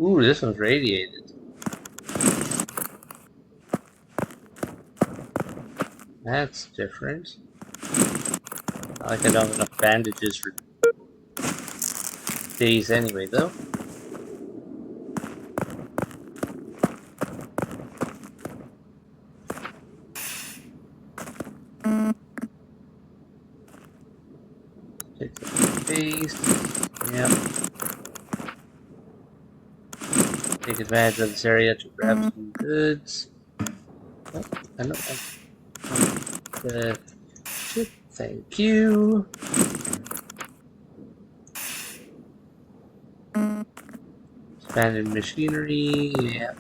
S1: Ooh, this one's radiated. That's different. Not like I don't have enough bandages for days anyway, though. Take some space. Yep. Take advantage of this area to grab some goods. Oh, I know. Chip, thank you. Expanded machinery. Yeah.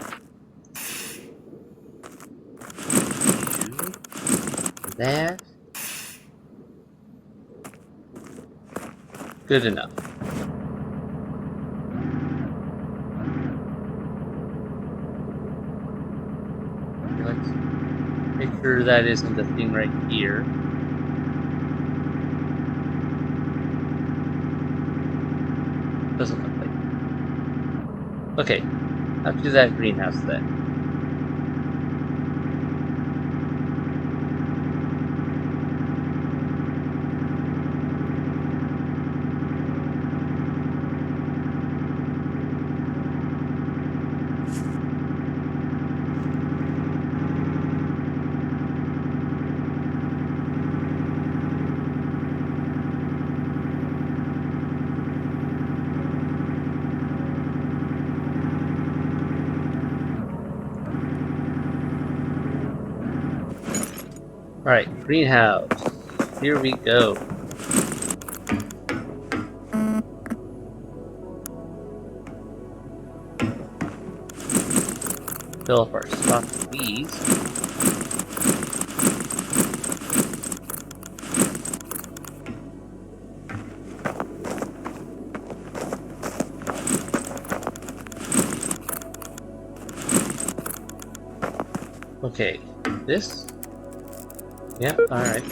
S1: That. Good enough. Let's make sure that isn't the thing right here. Doesn't look like it. Okay, up to that greenhouse then. Alright, greenhouse. Here we go. Fill up our stock of these. Okay, this? Yeah, alright.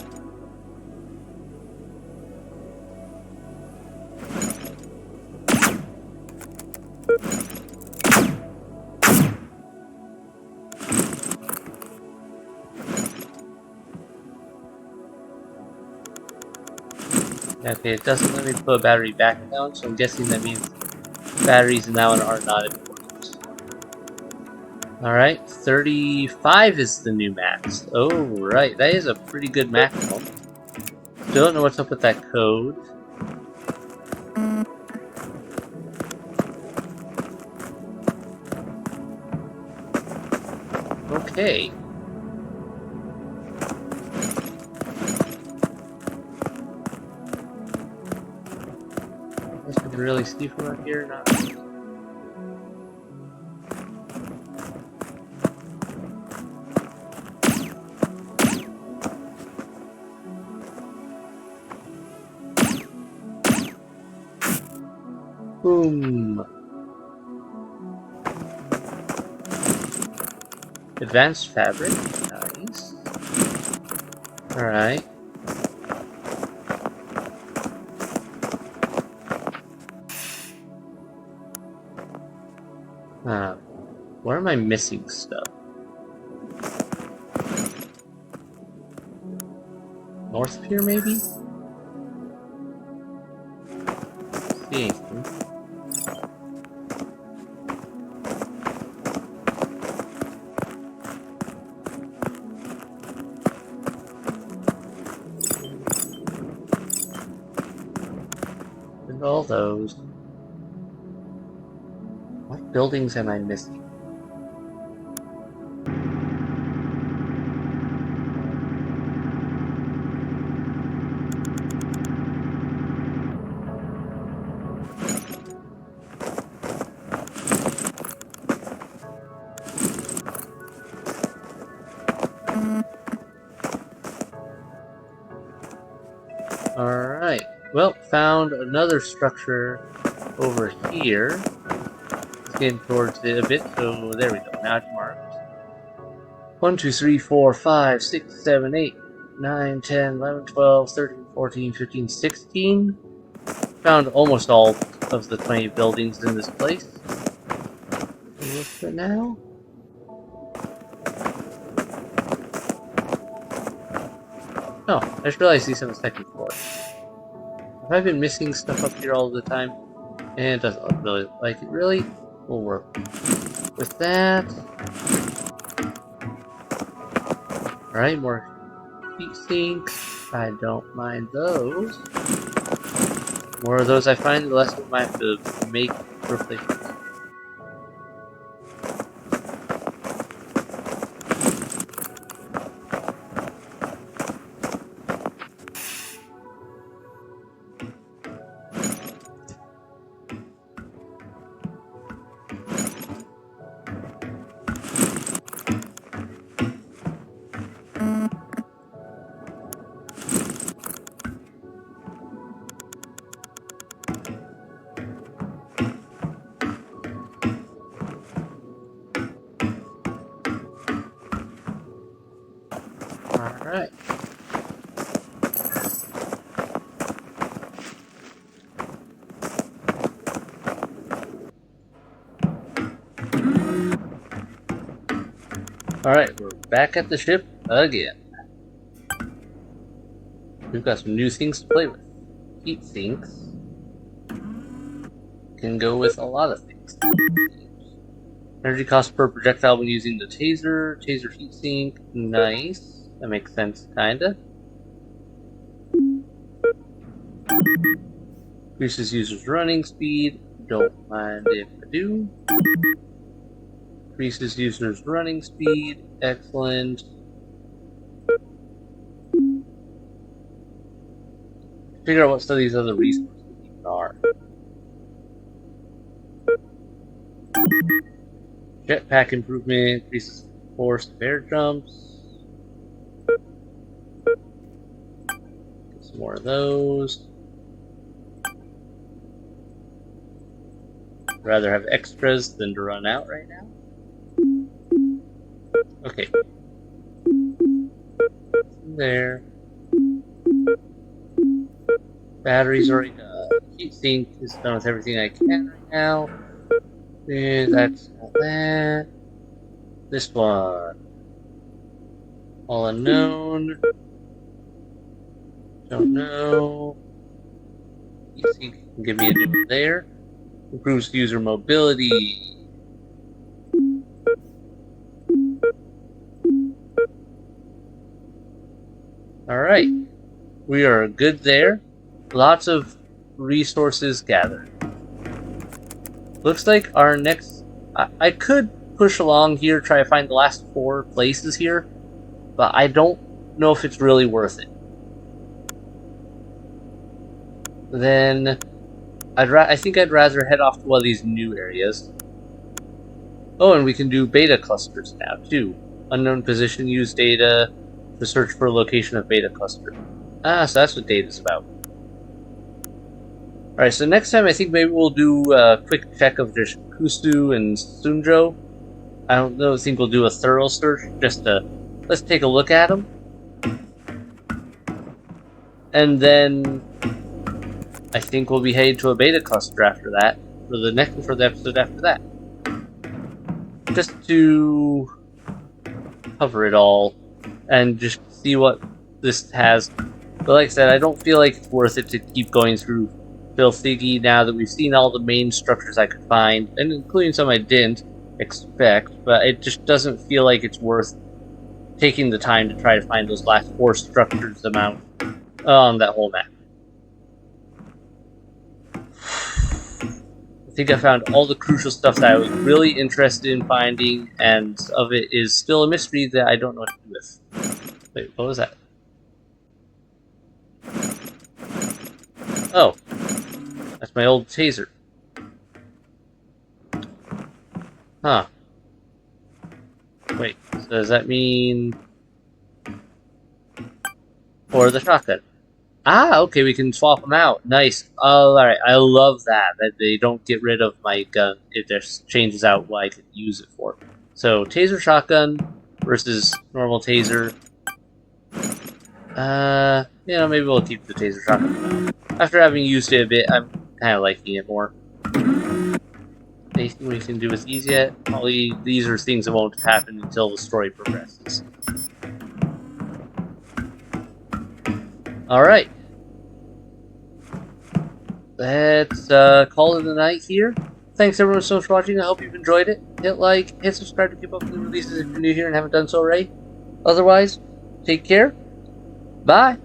S1: Okay, it doesn't let me put a battery back down, so I'm guessing that means batteries now are not important. Alright, 35 is the new max. Oh, right, that is a pretty good maximum. Still don't know what's up with that code. Okay. I guess we can really see from up here. Not really. Boom. Advanced fabric. Nice. Alright. Where am I missing stuff? North Pier, maybe? See anything. And all those. What buildings am I missing? Alright. Well, found another structure over here. It's getting towards it a bit, so there we go. Now it's marked. 1, 2, 3, 4, 5, 6, 7, 8, 9, 10, 11, 12, 13, 14, 15, 16. Found almost all of the 20 buildings in this place. Look for now. Oh, I just realized these on the second floor. Have I been missing stuff up here all the time? And it doesn't look really like it. Really? We'll work with that. Alright, more heat sinks. I don't mind those. The more of those I find, the less of them I have to make replacements. Alright. Alright, we're back at the ship again. We've got some new things to play with. Heat sinks can go with a lot of things. Energy cost per projectile when using the taser. Taser heat sink. Nice. That makes sense, kinda. Increases user's running speed. Don't mind if I do. Increases user's running speed. Excellent. Figure out what some of these other resources even are. Jetpack improvement, increases force of air jumps. Get some more of those. I'd rather have extras than to run out right now. Okay. There. Batteries already done. Heatsink is done with everything I can right now. And that's not that. This one. All unknown. Don't know. Heatsink can give me a new one there. Improves user mobility. Alright. We are good there. Lots of resources gathered. Looks like our next... I could push along here, try to find the last 4 places here, but I don't know if it's really worth it. Then I think I'd rather head off to one of these new areas. Oh, and we can do beta clusters now too. Unknown position, use data to search for a location of beta cluster. Ah, so that's what data's about. Alright, so next time I think maybe we'll do a quick check of just Kusu and Sunjo. I don't know, I think we'll do a thorough search just to... Let's take a look at them. And then I think we'll be headed to a beta cluster after that. For the episode after that. Just to cover it all and just see what this has. But like I said, I don't feel like it's worth it to keep going through Filthy now that we've seen all the main structures I could find, and including some I didn't expect, but it just doesn't feel like it's worth taking the time to try to find those last 4 structures amount on that whole map. I think I found all the crucial stuff that I was really interested in finding, and of it is still a mystery that I don't know what to do with. Wait, what was that? Oh. That's my old taser. Huh. Wait, so does that mean... Or the shotgun? Ah, okay, we can swap them out. Nice. Oh, alright, I love that they don't get rid of my gun. It just changes out what I can use it for. So, taser shotgun versus normal taser. Maybe we'll keep the taser shotgun. After having used it a bit, I'm kind of liking it more. Anything we can do with these yet? Probably these are things that won't happen until the story progresses. Alright. Let's call it a night here. Thanks everyone so much for watching. I hope you've enjoyed it. Hit like, hit subscribe to keep up with the releases if you're new here and haven't done so already. Otherwise, take care. Bye.